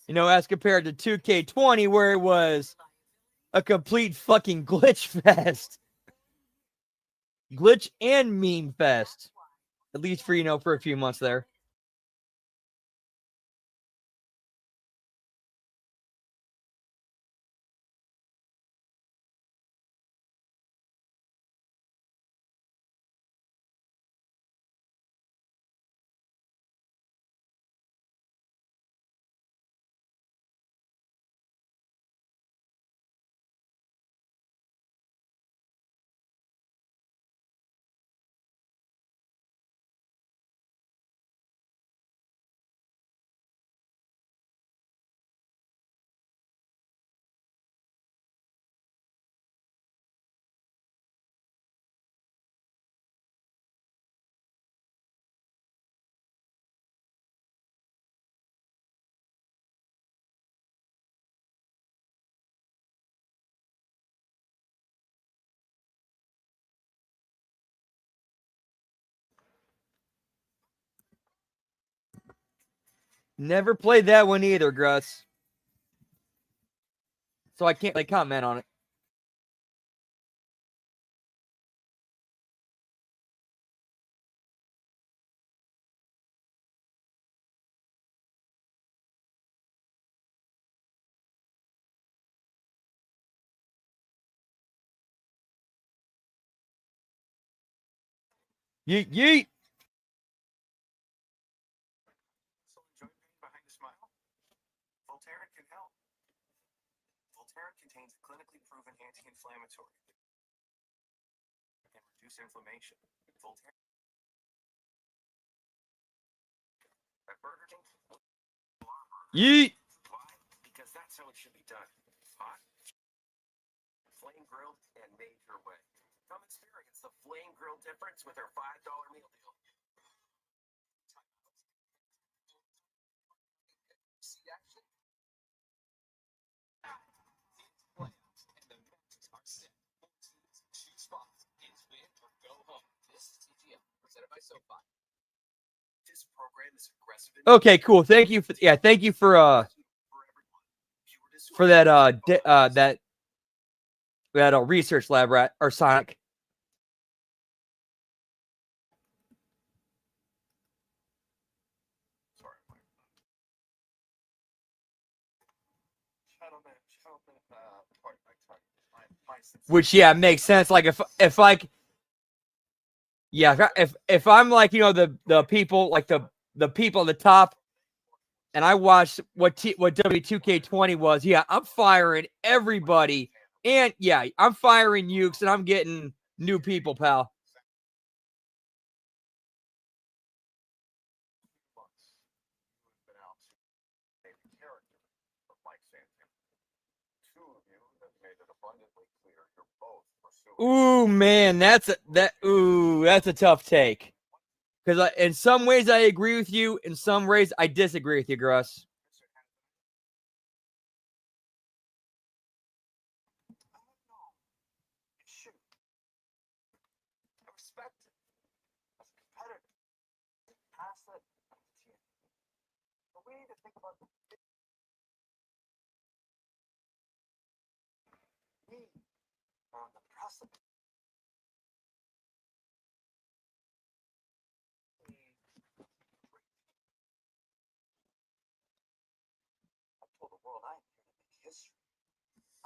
You know, as compared to 2K20, where it was a complete fucking glitch fest. Glitch and meme fest. At least for, for a few months there. Never played that one either, Gruss. So I can't comment on it. Yeet, yeet. Behind a smile? Voltaren can help. Voltaren contains a clinically proven anti-inflammatory and reduce inflammation. Voltaren. Yeet. Why? Because that's how it should be done. Hot, flame grilled, and made your way. Come experience the flame grilled difference with our $5 meal deal. See action? And the matches are set. 4 teams, 2 spots. It's win or go home. This is TGM, presented by SoFi. This program is aggressive. Okay, cool. Thank you for that research lab rat or Sonic. Which makes sense. Like if like if I'm like the people like the people at the top, and I watched what W2K20 was. Yeah, I'm firing everybody, and I'm firing Ukes, and I'm getting new people, pal. Ooh, man, that's a tough take. Because in some ways I agree with you, in some ways I disagree with you, Gruss.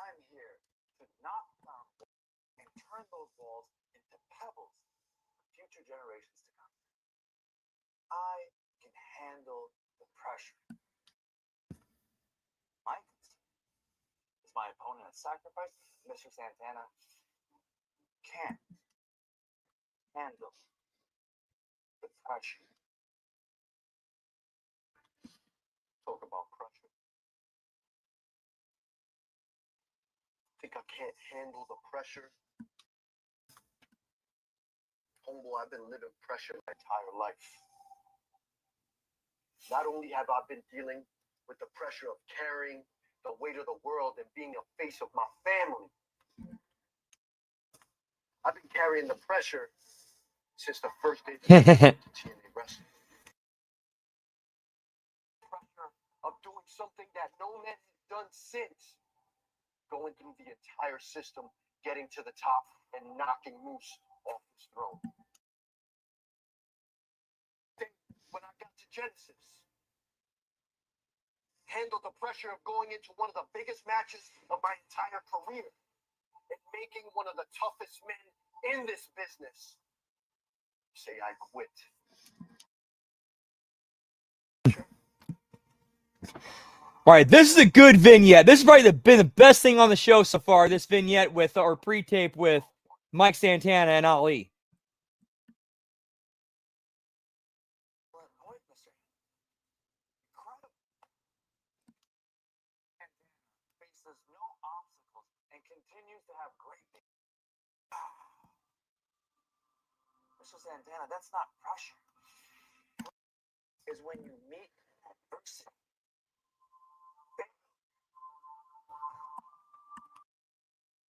I'm here to knock down and turn those walls into pebbles for future generations to come. I can handle the pressure. Mike is my opponent at sacrifice. Mr. Santana can't handle the pressure. Talk about pressure. Think I can't handle the pressure? Homeboy, I've been living pressure my entire life. Not only have I been dealing with the pressure of carrying the weight of the world and being a face of my family, I've been carrying the pressure since the first day of TNA wrestling. Pressure of doing something that no man has done since. Going through the entire system, getting to the top, and knocking Moose off his throne. Then, when I got to Genesis, handled the pressure of going into one of the biggest matches of my entire career and making one of the toughest men in this business say I quit. All right, this is a good vignette. This has probably been the best thing on the show so far, this vignette with our pre-tape with Mike Santana and Ali. Faces no obstacles and continues to have great things. Mr. Santana, that's not pressure. Is when you meet adversity.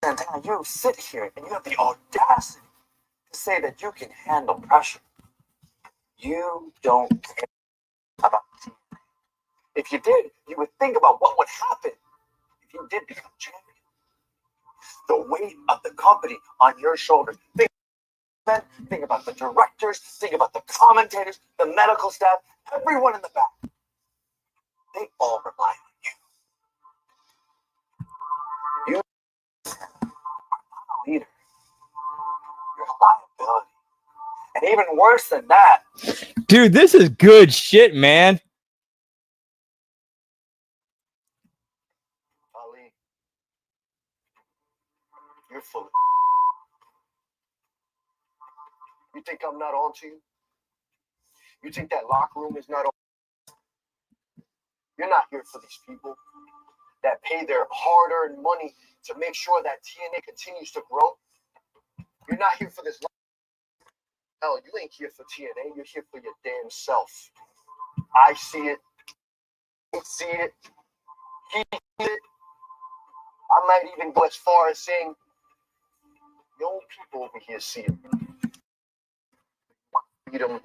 Santana, you sit here and you have the audacity to say that you can handle pressure. You don't care about TNA. If you did, you would think about what would happen if you did become champion. The weight of the company on your shoulders. Think about the directors, think about the commentators, the medical staff, everyone in the back. They all rely on you. You are not a leader. You're a liability. And even worse than that. Dude, this is good shit, man. Ali, you're full of. You think I'm not on to you? You think that locker room is not on? You're not here for these people that pay their hard-earned money to make sure that TNA continues to grow. You're not here for this. Hell, you ain't here for TNA. You're here for your damn self. I see it. You see it. He sees it. I might even go as far as saying, your own people over here see it. Feed them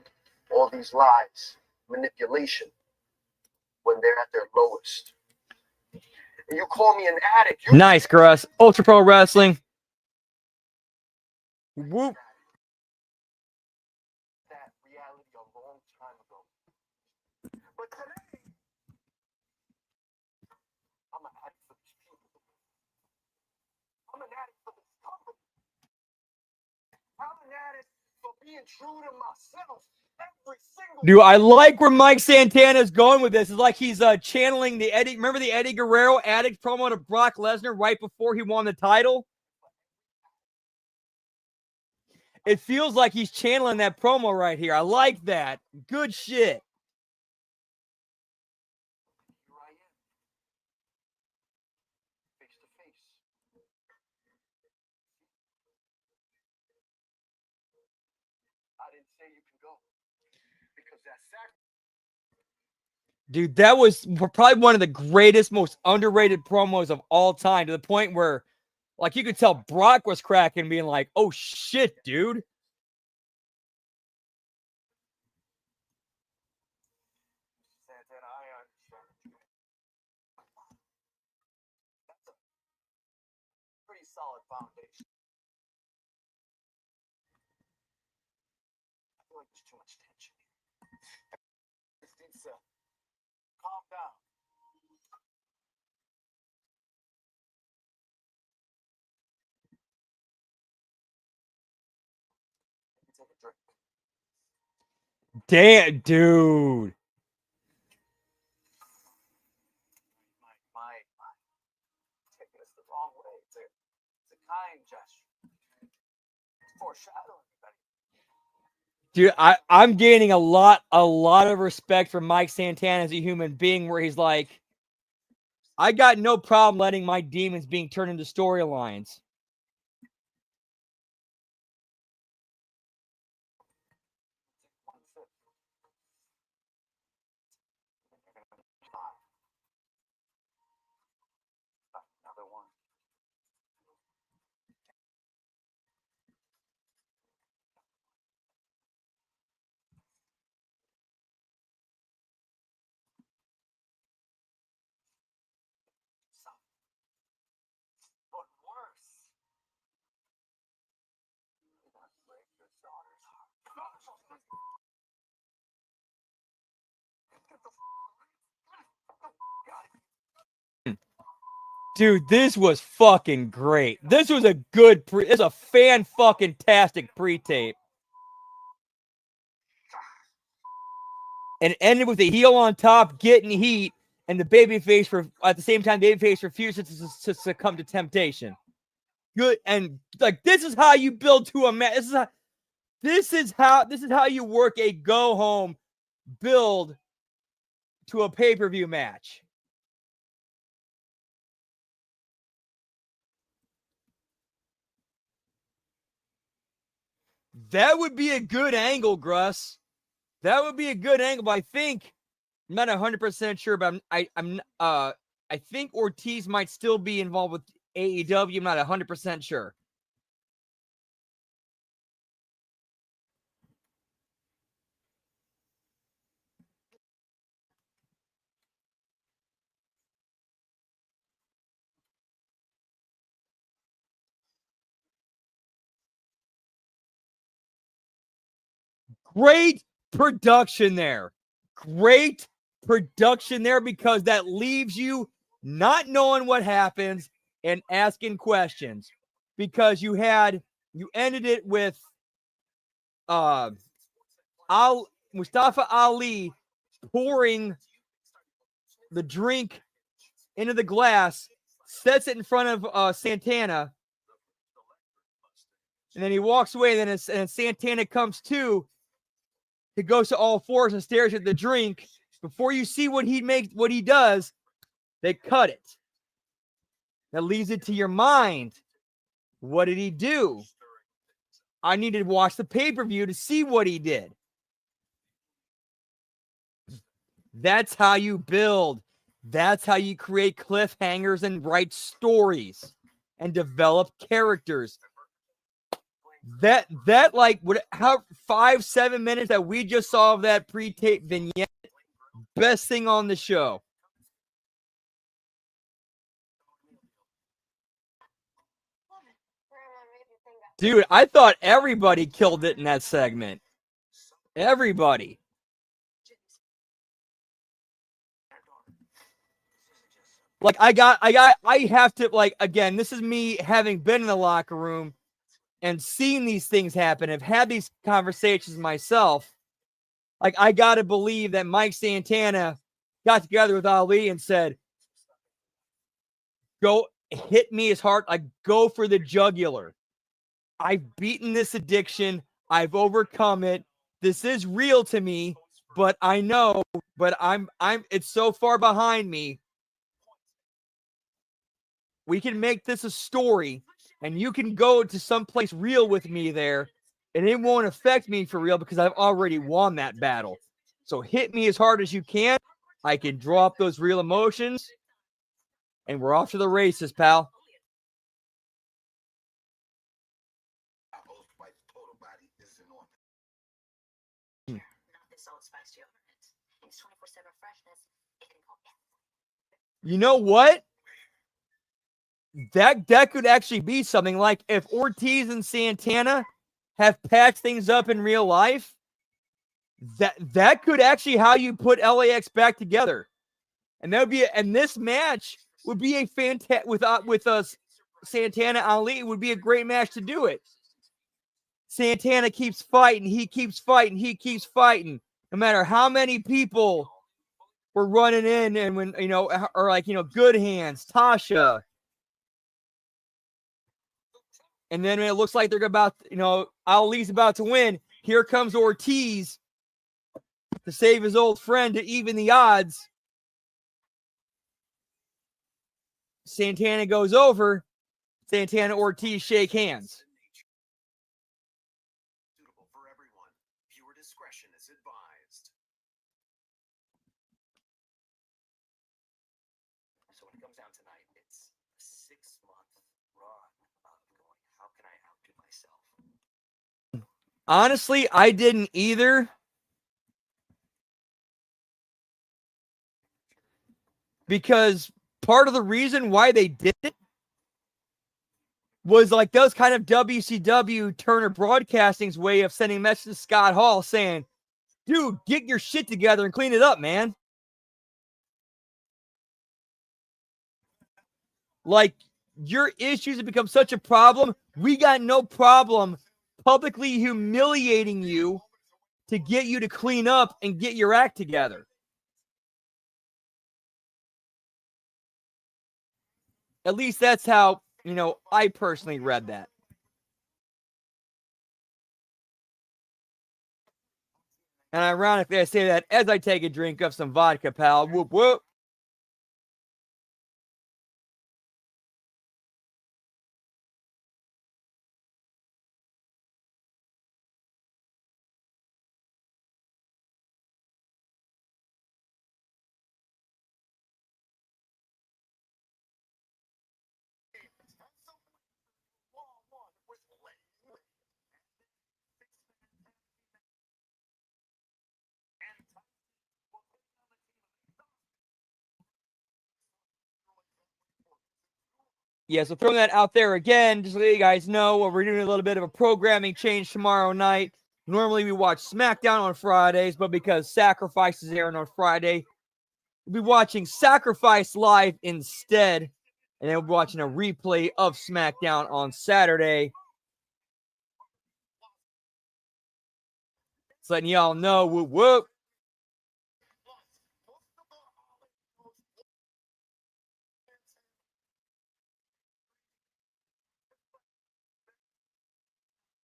all these lies, manipulation, when they're at their lowest. And you call me an addict. Nice, Gruss. Ultra Pro Wrestling. Whoop. That reality a long time ago. But today, I'm an addict for these people. I'm an addict for this being true to myself every single Dude, I like where Mike Santana's going with this. It's like he's channeling the Eddie. Remember the Eddie Guerrero Addict promo to Brock Lesnar right before he won the title? It feels like he's channeling that promo right here. I like that. Good shit. Here I am. Face to face. I didn't say you can go. Because that Dude, that was probably one of the greatest, most underrated promos of all time, to the point where, like, you could tell Brock was cracking, being like, oh shit, dude. Santana, I understand. That's a pretty solid foundation. I feel like there's too much tension here. This needs to calm down. Take a drink. Damn, dude. My. Taking this the wrong way. It's a kind gesture. It's foreshadowing, buddy. Dude, I'm gaining a lot of respect for Mike Santana as a human being, where he's like, I got no problem letting my demons being turned into storylines. One sip. Another one. But worse. You're gonna break your daughter's heart. Get the got it. Dude, this was fucking great. This was a good it's a fan-fucking-tastic pre-tape. And ended with the heel on top getting heat, and the babyface at the same time, babyface refuses to succumb to temptation. Good, and like, this is how you build to a match. This is how you work a go home build to a pay-per-view match. That would be a good angle, Gruss. That would be a good angle. But I think, I'm not 100% sure, but I think Ortiz might still be involved with AEW. I'm not 100% sure. Great production there. Great production there, because that leaves you not knowing what happens and asking questions, because you ended it with Mustafa Ali pouring the drink into the glass, sets it in front of Santana, and then he walks away. And then Santana comes to. He goes to all fours and stares at the drink. Before you see what he does, they cut it. That leaves it to your mind. What did he do? I needed to watch the pay-per-view to see what he did. That's how you build. That's how you create cliffhangers and write stories and develop characters. That like, how 5-7 minutes that we just saw of that pre-tape vignette, best thing on the show. Dude, I thought everybody killed it in that segment. Everybody. Like, I have to, like, again, this is me having been in the locker room. and seen these things happen, have had these conversations myself, like, I got to believe that Mike Santana got together with Ali and said, go hit me as hard, like, go for the jugular. I've beaten this addiction. I've overcome it. This is real to me, but I know, but it's so far behind me. We can make this a story, and you can go to someplace real with me there, and it won't affect me for real because I've already won that battle. So hit me as hard as you can. I can draw up those real emotions, and we're off to the races, pal. You know what? That could actually be something. Like, if Ortiz and Santana have patched things up in real life, that could actually how you put LAX back together. And that would be and this match would be a fantastic with us Santana Ali would be a great match to do it. Santana keeps fighting, he keeps fighting, he keeps fighting. No matter how many people were running in, and when or like Good Hands, Tasha. And then when it looks like they're about, Ali's about to win, here comes Ortiz to save his old friend to even the odds. Santana goes over. Santana Ortiz shake hands. Suitable for everyone. Viewer discretion is advised. So when it comes down tonight, it's a 6-month run of going, how can I outdo myself? Honestly, I didn't either. Because part of the reason why they did it was like those kind of WCW Turner Broadcasting's way of sending a message to Scott Hall saying, dude, get your shit together and clean it up, man. Like, your issues have become such a problem. We got no problem publicly humiliating you to get you to clean up and get your act together. At least that's how, I personally read that. And ironically, I say that as I take a drink of some vodka, pal. Whoop, whoop. Yeah, so throwing that out there again, just to let you guys know, we're doing a little bit of a programming change tomorrow night. Normally we watch SmackDown on Fridays, but because Sacrifice is airing on Friday, we'll be watching Sacrifice live instead. And then we'll be watching a replay of SmackDown on Saturday. Just letting y'all know, whoop, whoop.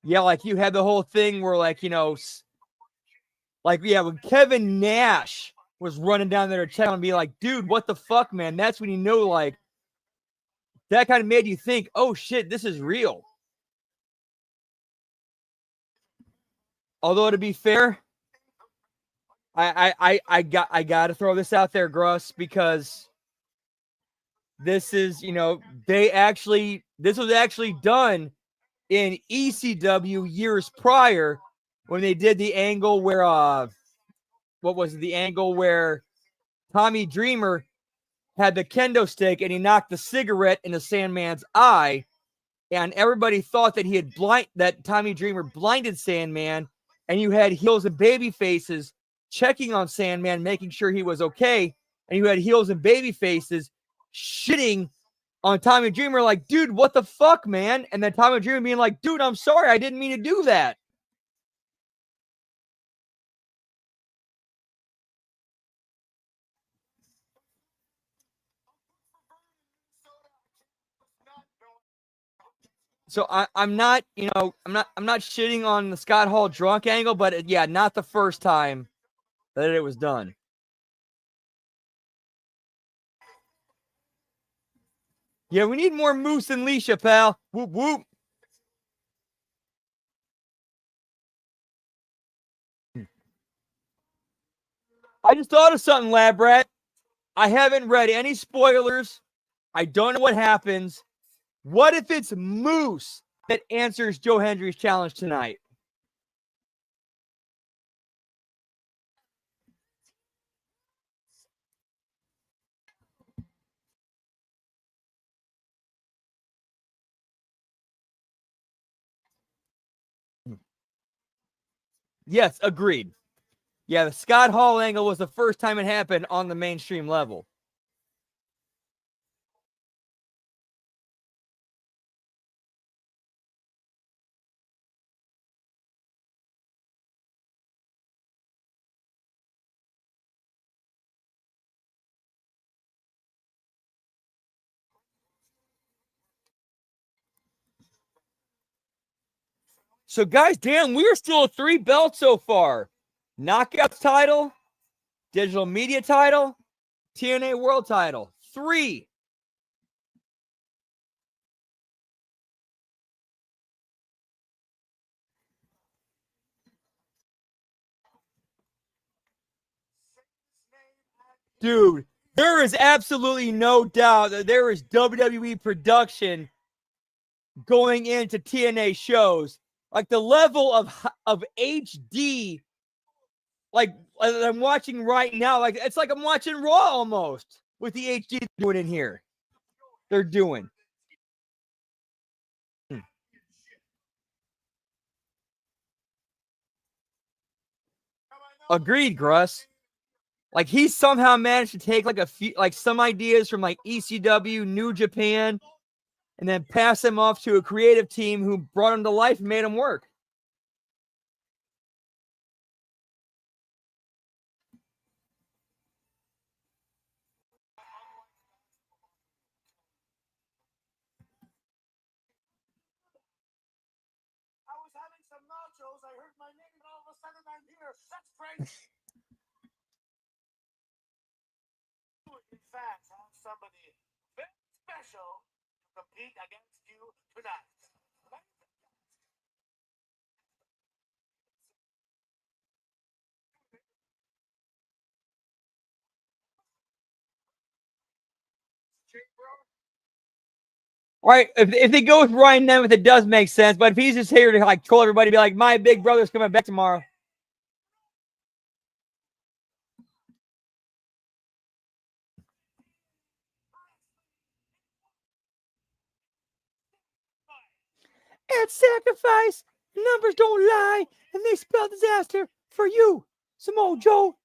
Yeah, like you had the whole thing where, like, when Kevin Nash was running down there to check and be like, dude, what the fuck, man? That's when you know, like, that kind of made you think, oh shit, this is real. Although, to be fair, I got to throw this out there, Gruss, because this is, this was actually done in ECW years prior when they did the angle where, what was it? The angle where Tommy Dreamer had the kendo stick and he knocked the cigarette into Sandman's eye, and everybody thought that that Tommy Dreamer blinded Sandman, and you had heels and baby faces checking on Sandman, making sure he was okay, and you had heels and baby faces shitting on Tommy Dreamer, like, dude, what the fuck, man? And then Tommy Dreamer being like, dude, I'm sorry, I didn't mean to do that. So I'm not, I'm not shitting on the Scott Hall drunk angle, but yeah, not the first time that it was done. Yeah, we need more Moose and Leisha, pal. Whoop whoop. I just thought of something, Lab Rat. I haven't read any spoilers. I don't know what happens. What if it's Moose that answers Joe Hendry's challenge tonight? Yes, agreed. Yeah, the Scott Hall angle was the first time it happened on the mainstream level. So, guys, damn, we are still at 3 belts so far. Knockouts title, digital media title, TNA world title. 3. Dude, there is absolutely no doubt that there is WWE production going into TNA shows. Like the level of HD, like I'm watching right now, like it's like I'm watching Raw almost with the HD doing in here. They're doing. Agreed, Gruss. Like he somehow managed to take like a few, like some ideas from like ECW, New Japan, and then pass them off to a creative team who brought them to life and made them work. I was having some nachos. I heard my name, and all of a sudden I'm here. That's crazy. In fact, have somebody very special to compete against you tonight. All right, if they go with Ryan Nemeth, it does make sense. But if he's just here to like troll everybody, be like, my big brother's coming back tomorrow. At sacrifice, numbers don't lie, and they spell disaster for you, Samoa Joe.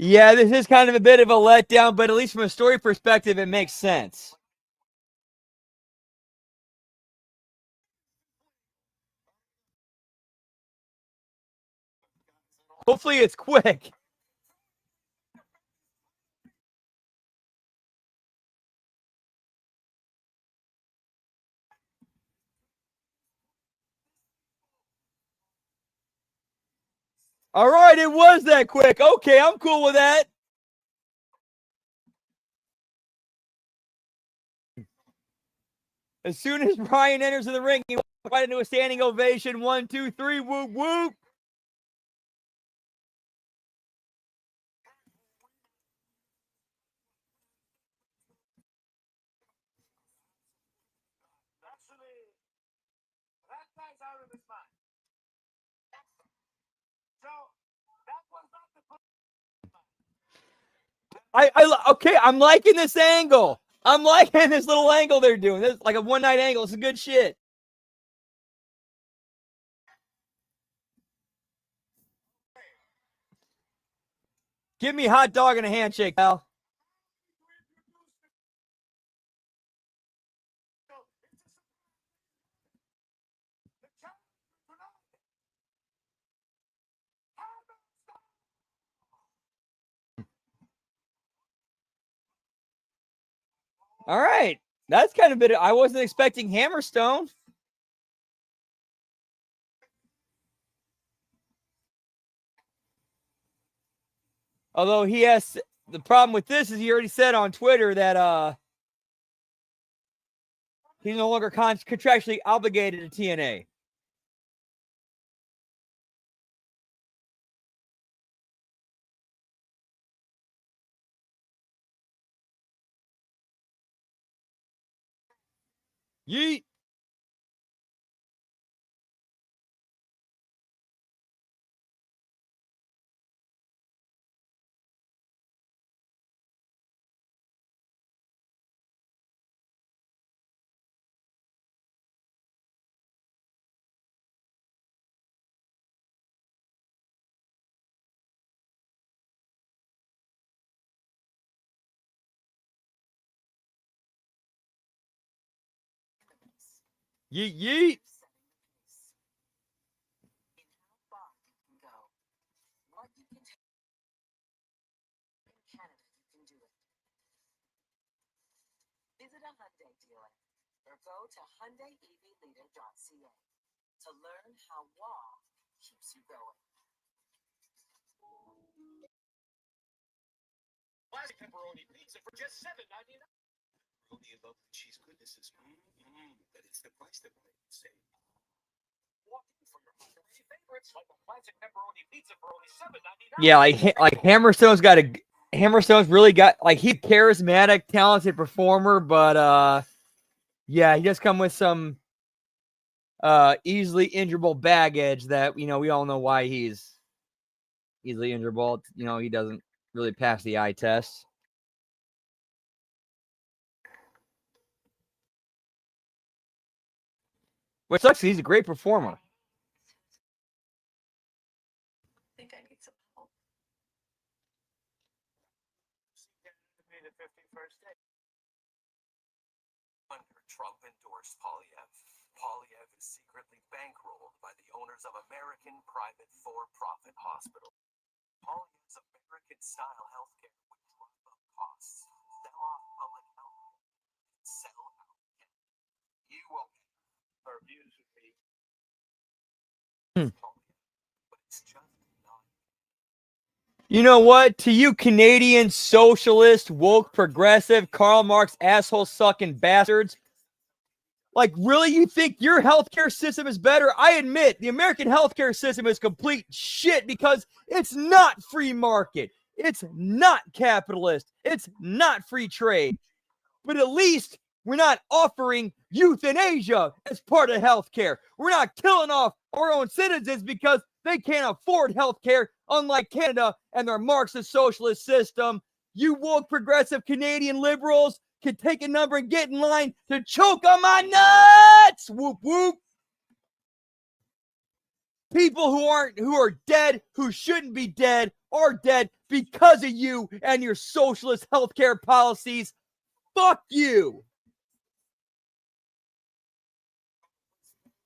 Yeah, this is kind of a bit of a letdown, but at least from a story perspective, it makes sense. Hopefully, it's quick. All right, it was that quick. Okay, I'm cool with that. As soon as Ryan enters in the ring, he walks right into a standing ovation. 1, 2, 3, whoop, whoop. guy's out of his mind. So that was not the Okay, I'm liking this angle. I'm liking this little angle they're doing. This is like a one-night angle. It's good shit. Give me a hot dog and a handshake, pal. All right. That's kind of bit. I wasn't expecting Hammerstone. Although he has the problem with this is he already said on Twitter that he's no longer contractually obligated to TNA. Yeet. Yeet, yeet. In how far you can go, what you can take. In Canada, you can do it. Visit a Hyundai dealer or go to HyundaiEVLeader.ca to learn how WOW keeps you going. classic pepperoni pizza for just $7.99. Pepperoni and lovely cheese goodnesses. But it's the price that will make you save. Walking for your holiday favorites like a classic pepperoni pizza for only $7.99. Yeah, like Hammerstone's really got like he's a charismatic, talented performer, but yeah, he just come with some easily injurable baggage that we all know why he's easily injurable. He doesn't really pass the eye test. What sucks is he's a great performer. I think I need some help. The 51st day. Under Trump-endorsed Polyev. Polyev is secretly bankrolled by the owners of American private for-profit hospital. Polyev's American-style healthcare would drive up costs, sell off public health, and sell out. You won't get our views with me. But it's just not. You know what? To you Canadian socialist, woke, progressive, Karl Marx asshole sucking bastards, like, really, you think your healthcare system is better? I admit the American healthcare system is complete shit because it's not free market. It's not capitalist. It's not free trade. But at least we're not offering euthanasia as part of healthcare. We're not killing off our own citizens because they can't afford healthcare, unlike Canada and their Marxist socialist system. You woke progressive Canadian liberals can take a number and get in line to choke on my nuts. Whoop, whoop. People who are dead, who shouldn't be dead, are dead because of you and your socialist healthcare policies. Fuck you.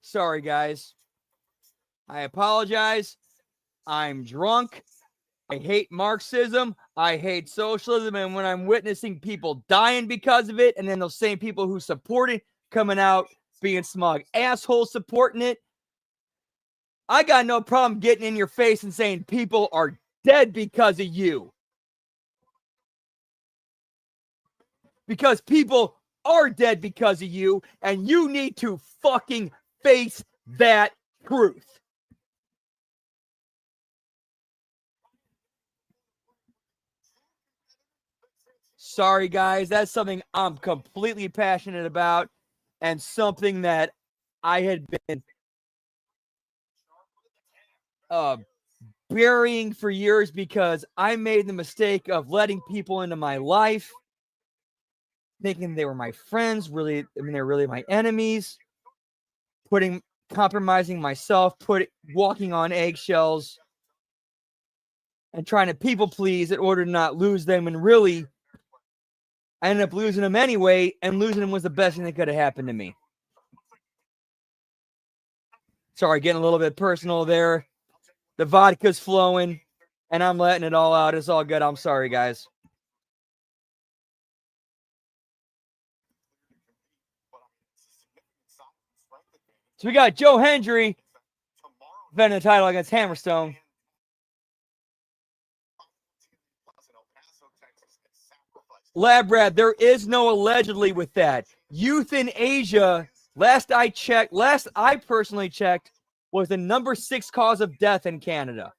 Sorry, guys. I apologize. I'm drunk. I hate Marxism. I hate socialism. And when I'm witnessing people dying because of it, and then those same people who support it coming out being smug assholes supporting it, I got no problem getting in your face and saying people are dead because of you. Because people are dead because of you, and you need to fucking face that truth. Sorry, guys. That's something I'm completely passionate about and something that I had been burying for years because I made the mistake of letting people into my life, thinking they were my friends. Really, I mean, they're really my enemies. Compromising myself, walking on eggshells, and trying to people please in order to not lose them. And really, I ended up losing them anyway, and losing them was the best thing that could have happened to me. Sorry, getting a little bit personal there. The vodka's flowing, and I'm letting it all out. It's all good. I'm sorry, guys. So we got Joe Hendry defending the title against Hammerstone. Lab Rat, there is no allegedly with that. Euthanasia, last I personally checked, was the number 6 cause of death in Canada.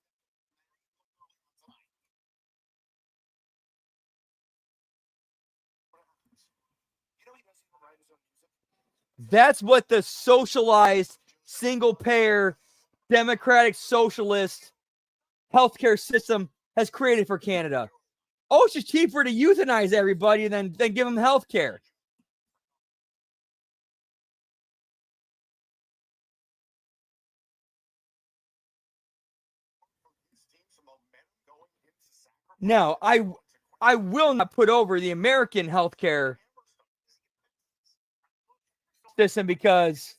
That's what the socialized, single-payer, democratic socialist healthcare system has created for Canada. Oh, it's just cheaper to euthanize everybody than give them health care. Now, I will not put over the American healthcare system because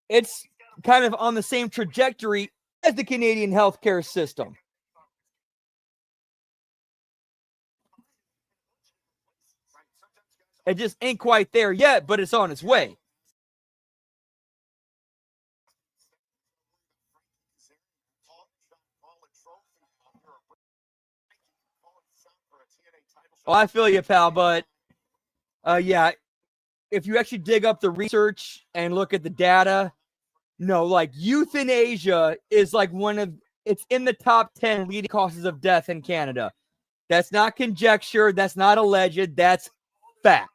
it's kind of on the same trajectory as the Canadian healthcare system. It just ain't quite there yet, but it's on its way. Oh, I feel you, pal, but yeah, if you actually dig up the research and look at the data, no, like euthanasia is like it's in the top 10 leading causes of death in Canada. That's not conjecture. That's not alleged. That's fact.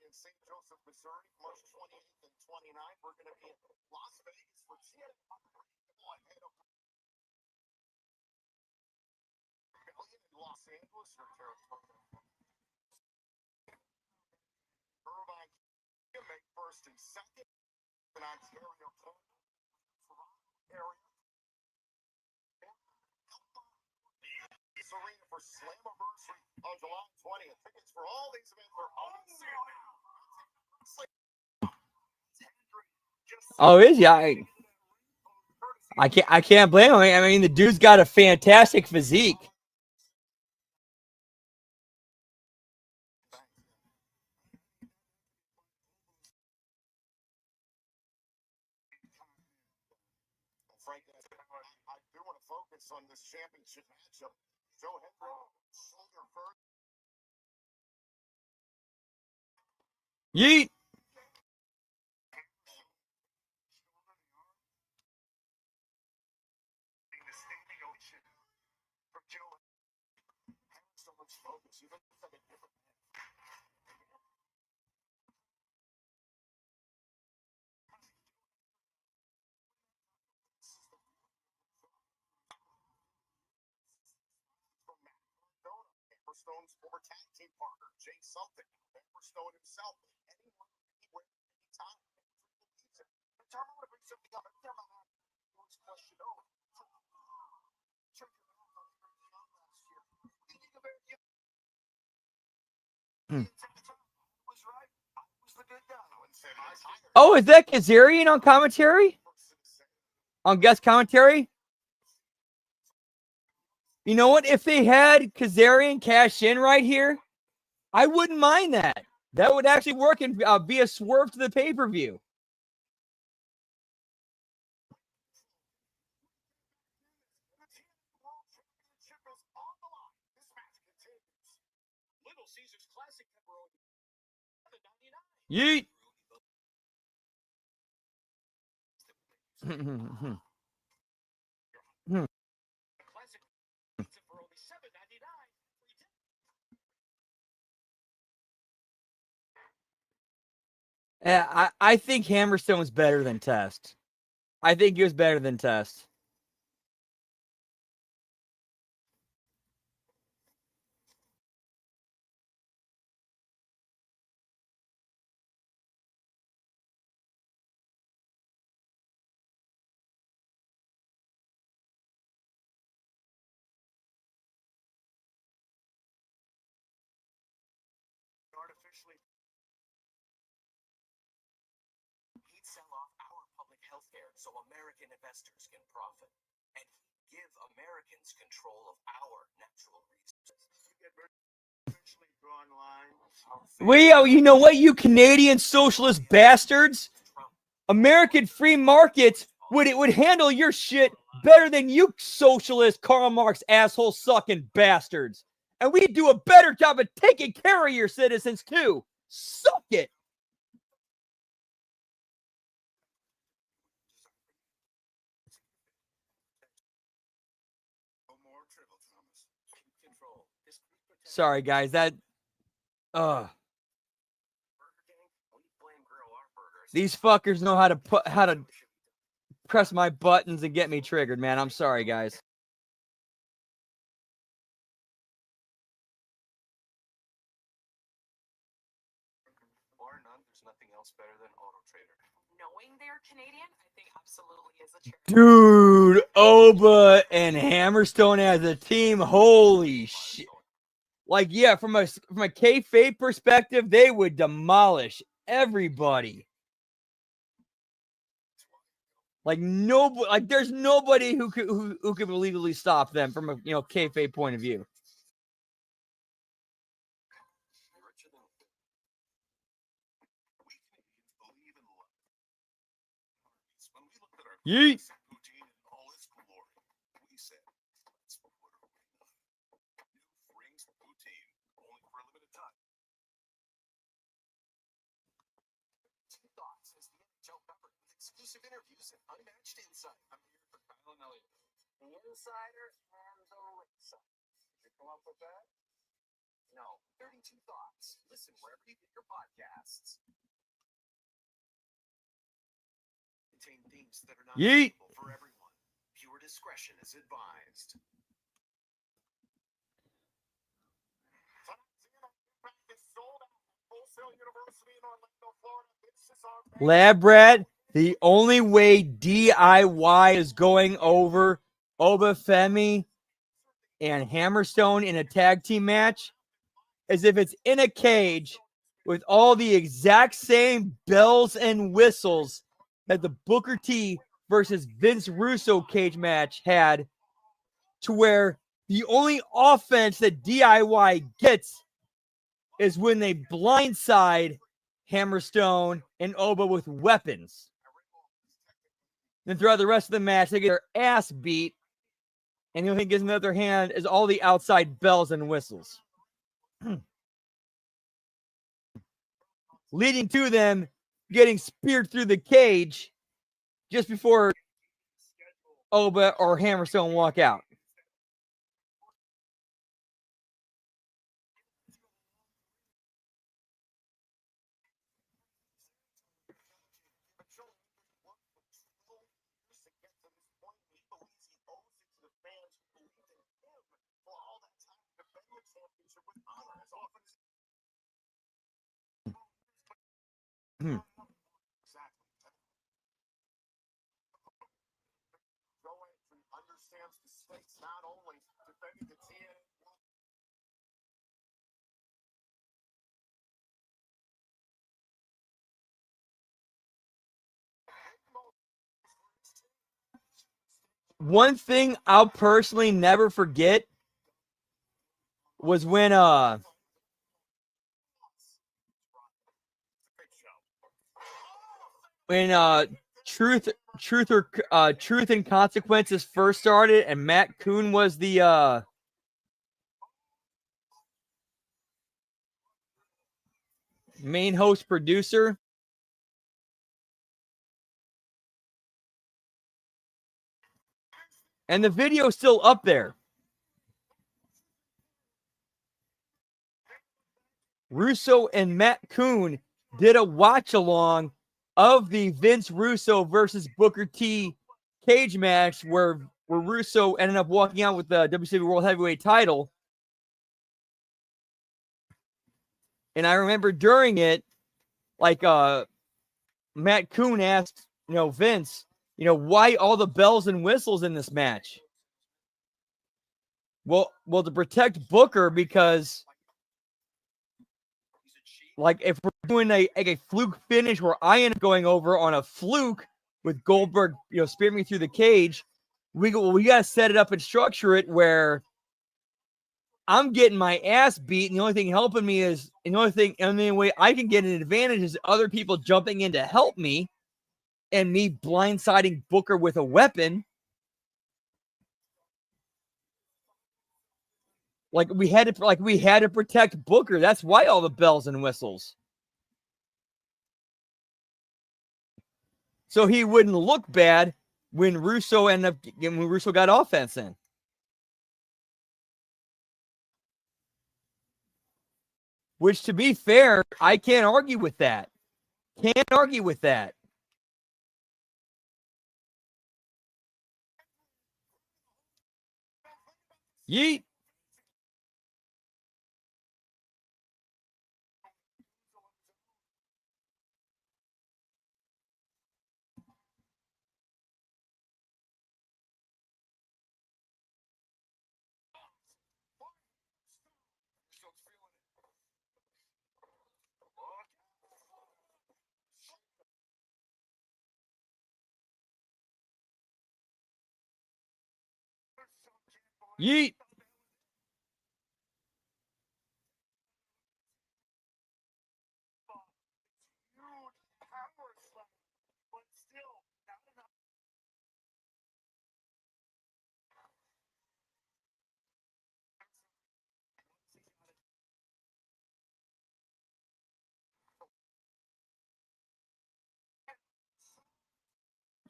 St. Joseph, Missouri, March 28th and 29th. We're going to be in Las Vegas for ahead of in Los Angeles or territory. Irvine can make first and second in Ontario, area. Serena for Slammiversary on July 20th. Tickets for all these events are on sale. Oh, is yeah. I can't blame him. I mean, the dude's got a fantastic physique. Frank, I do want to focus on this championship matchup. Joe Hendry, shoulder first. Yeet. Stone's former tag team partner, Jay Something, Stone himself, anyone, anywhere, anytime. Tom, I want to bring something up. Every time I have this question over, check your mouth on the last year. What do you think of Eric? Was right. I was the good guy. Oh, is that Kazarian on commentary? On guest commentary? You know what? If they had Kazarian cash in right here, I wouldn't mind that. That would actually work and be a swerve to the pay-per-view. Yeet. Hmm. Classic pizza for only $7.99. I think Hammerstone's better than Test. I think he was better than Test. Artificially, he'd sell off our public health care so American investors can profit, and he'd give Americans control of our natural resources. You get virtually drawn lines. You know what, you Canadian socialist bastards? American free markets would handle your shit better than you socialist Karl Marx asshole sucking bastards. And we do a better job of taking care of your citizens too. Suck it. No more triple Thomas. Control. Sorry guys, that these fuckers know how to press my buttons and get me triggered, man. I'm sorry, guys. Bar none, there's nothing else better than Auto Trader. Knowing they're Canadian, I think absolutely is a charity. Dude, Oba and Hammerstone as a team, holy shit. Like, yeah, from a kayfabe perspective, they would demolish everybody. Like there's nobody who could legally stop them from a kayfabe point of view. Yeet. Exclusive interviews and unmatched insight. I'm here for Kyle and Elliott. The insider and the ringside. Did you come up with that? No. 32 Thoughts. Listen wherever you get your podcasts. Contain themes that are not Yeet. suitable for everyone. Viewer discretion is advised. Lab Rat, the only way DIY is going over Obafemi and Hammerstone in a tag team match is if it's in a cage with all the exact same bells and whistles that the Booker T versus Vince Russo cage match had, to where the only offense that DIY gets is when they blindside Hammerstone and Oba with weapons. Then throughout the rest of the match, they get their ass beat, and the only thing that gives them the other hand is all the outside bells and whistles. Leading to them getting speared through the cage just before Oba or Hammerstone walk out. Understands the stakes, not only defending the TNA. One thing I'll personally never forget was when Truth and Consequences first started, and Matt Kuhn was the main host producer. And the video's still up there. Russo and Matt Kuhn did a watch-along of the Vince Russo versus Booker T cage match where Russo ended up walking out with the WCW World Heavyweight title. And I remember during it, like Matt Kuhn asked, Vince, why all the bells and whistles in this match? Well, to protect Booker, because like if we're doing a fluke finish where I end up going over on a fluke with Goldberg, spearing me through the cage, we gotta set it up and structure it where I'm getting my ass beat, and the only thing helping me is the only way I can get an advantage is other people jumping in to help me, and me blindsiding Booker with a weapon. Like we had to protect Booker. That's why all the bells and whistles. So he wouldn't look bad when Russo got offense in. Which, to be fair, I can't argue with that. Can't argue with that. Yeet. Yeet.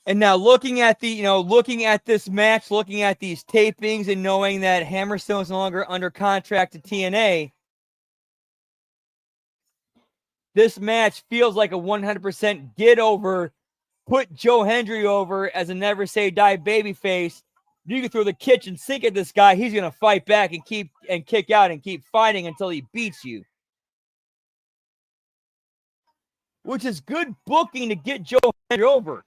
And now looking at this match, looking at these tapings, and knowing that Hammerstone is no longer under contract to TNA, this match feels like a 100% get over, put Joe Hendry over as a never say die babyface. You can throw the kitchen sink at this guy. He's going to fight back and kick out and keep fighting until he beats you. Which is good booking to get Joe Hendry over.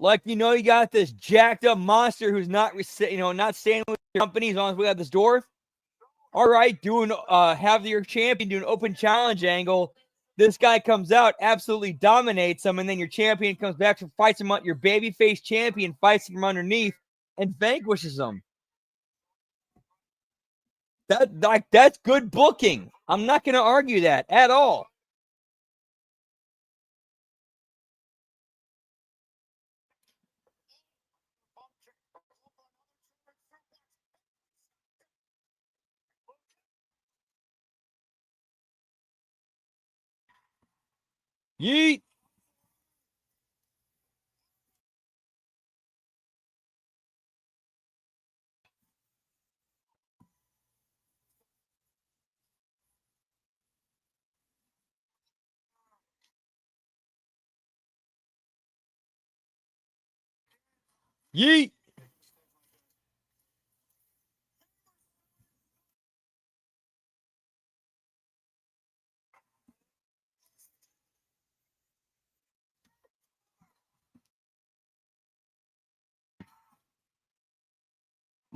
Like, you got this jacked up monster who's not staying with your company as long as we got this door. All right, have your champion do an open challenge angle. This guy comes out, absolutely dominates him, and then your champion comes back and fights him out. Your babyface champion fights him from underneath and vanquishes him. That's good booking. I'm not going to argue that at all. Yeet. Yeet.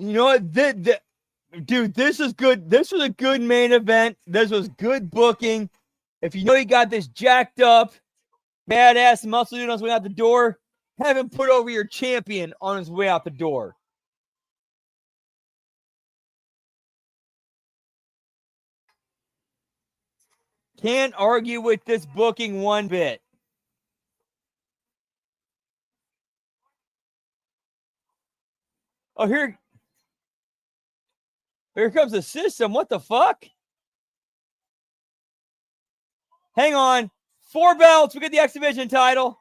You know what? Dude, this is good. This was a good main event. This was good booking. If you got this jacked up, badass muscle dude on his way out the door, have him put over your champion on his way out the door. Can't argue with this booking one bit. Oh, here comes the system. What the fuck? Hang on. 4 belts. We get the X Division title.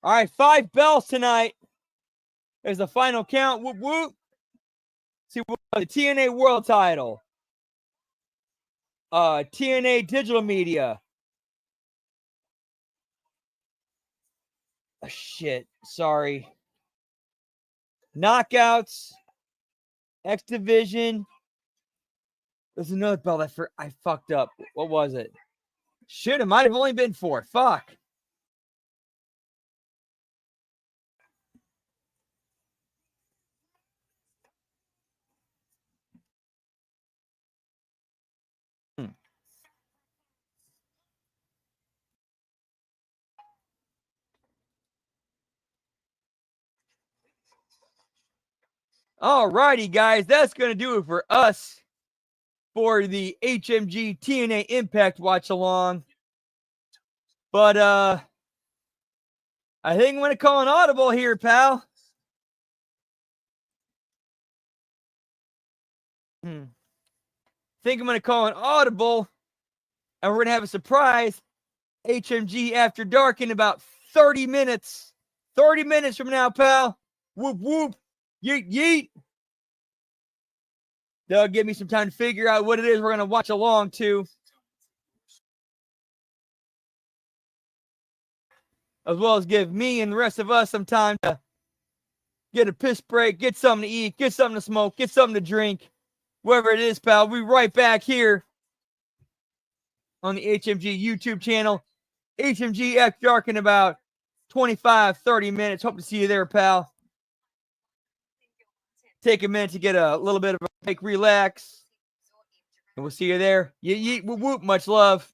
All right, 5 belts tonight. There's the final count. Whoop, whoop. See what the TNA World title. TNA Digital Media. Oh, shit. Sorry. Knockouts. X Division. There's another belt I fucked up. What was it? Shit, it might have only been 4. Fuck. All righty, guys. That's going to do it for us for the HMG TNA Impact watch along. But I think I'm going to call an audible here, pal. Think I'm going to call an audible, and we're going to have a surprise HMG After Dark in about 30 minutes. 30 minutes from now, pal. Whoop, whoop. Yeet, yeet. That'll give me some time to figure out what it is we're going to watch along to. As well as give me and the rest of us some time to get a piss break, get something to eat, get something to smoke, get something to drink. Wherever it is, pal. We'll be right back here on the HMG YouTube channel. HMG After Dark in about 25, 30 minutes. Hope to see you there, pal. Take a minute to get a little bit of a break, relax. And we'll see you there. Yeet, yeet, whoop, whoop. Much love.